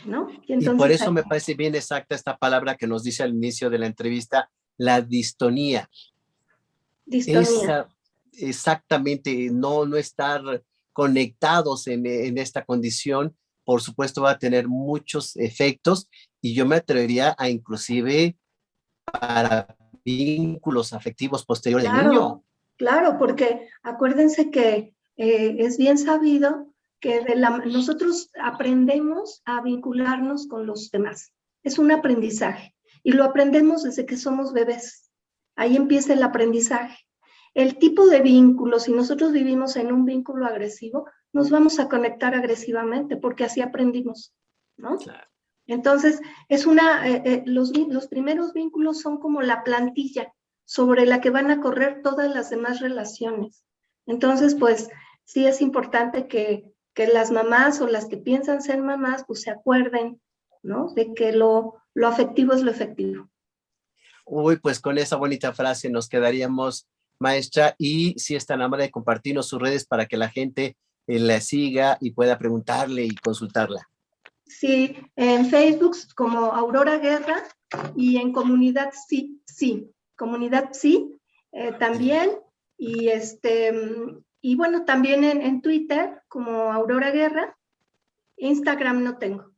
¿No? Y por eso me parece bien exacta esta palabra que nos dice al inicio de la entrevista, la distonía. Exactamente, no estar conectados en esta condición, por supuesto va a tener muchos efectos y yo me atrevería a inclusive para vínculos afectivos posteriores del niño. Claro, porque acuérdense que es bien sabido que nosotros aprendemos a vincularnos con los demás. Es un aprendizaje y lo aprendemos desde que somos bebés. Ahí empieza el aprendizaje. El tipo de vínculo, si nosotros vivimos en un vínculo agresivo, nos vamos a conectar agresivamente porque así aprendimos, ¿no? Claro. Entonces, los primeros vínculos son como la plantilla sobre la que van a correr todas las demás relaciones. Entonces, pues, sí es importante que las mamás o las que piensan ser mamás, pues se acuerden, ¿no? De que lo afectivo es lo efectivo. Uy, pues con esa bonita frase nos quedaríamos, maestra, y si es tan amable de compartirnos sus redes para que la gente la siga y pueda preguntarle y consultarla. Sí, en Facebook como Aurora Guerra y en Comunidad Sí, Comunidad Sí, también, y bueno, también en Twitter como Aurora Guerra. Instagram no tengo.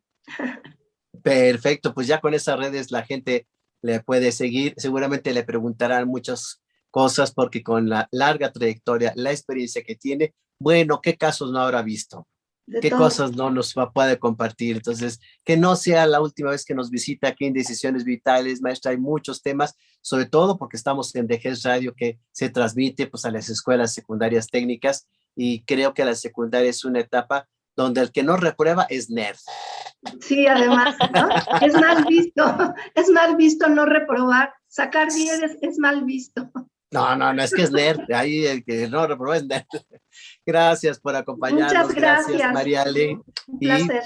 Perfecto, pues ya con esas redes la gente le puede seguir, seguramente le preguntarán muchas cosas porque con la larga trayectoria, la experiencia que tiene, bueno, ¿qué casos no habrá visto? De ¿Qué todo. cosas no nos puede compartir? Entonces, que no sea la última vez que nos visita aquí en Decisiones Vitales, maestra, hay muchos temas, sobre todo porque estamos en DGES Radio que se transmite pues a las escuelas secundarias técnicas y creo que la secundaria es una etapa donde el que no reprueba es nerd. Sí, además, ¿no? Es mal visto no reprobar, sacar 10 es mal visto. No, es que es nerd, ahí el que no reprueba es nerd. Gracias por acompañarnos. Muchas gracias. Mariale. Un Y placer.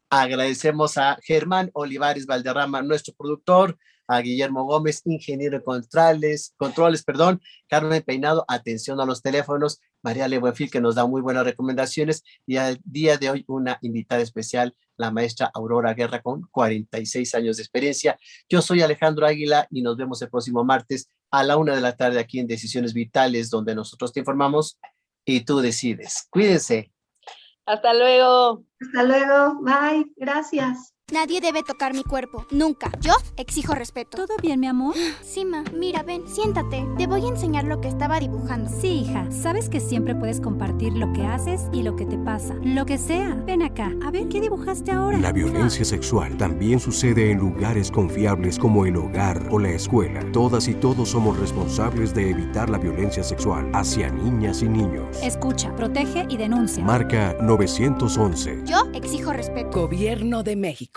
agradecemos a Germán Olivares Valderrama, nuestro productor, a Guillermo Gómez, ingeniero de controles, Carmen Peinado, atención a los teléfonos, Mariale Buenfil, que nos da muy buenas recomendaciones, y al día de hoy una invitada especial, la maestra Aurora Guerra, con 46 años de experiencia. Yo soy Alejandro Águila y nos vemos el próximo martes a la 1 de la tarde aquí en Decisiones Vitales, donde nosotros te informamos y tú decides. Cuídense. Hasta luego. Hasta luego. Bye. Gracias. Nadie debe tocar mi cuerpo, nunca. Yo exijo respeto. ¿Todo bien, mi amor? Sí, ma, mira, ven, siéntate. Te voy a enseñar lo que estaba dibujando. Sí, hija. Sabes que siempre puedes compartir lo que haces y lo que te pasa. Lo que sea. Ven acá. A ver, ¿qué dibujaste ahora? La violencia sexual también sucede en lugares confiables como el hogar o la escuela. Todas y todos somos responsables de evitar la violencia sexual hacia niñas y niños. Escucha, protege y denuncia. Marca 911. Yo exijo respeto. Gobierno de México.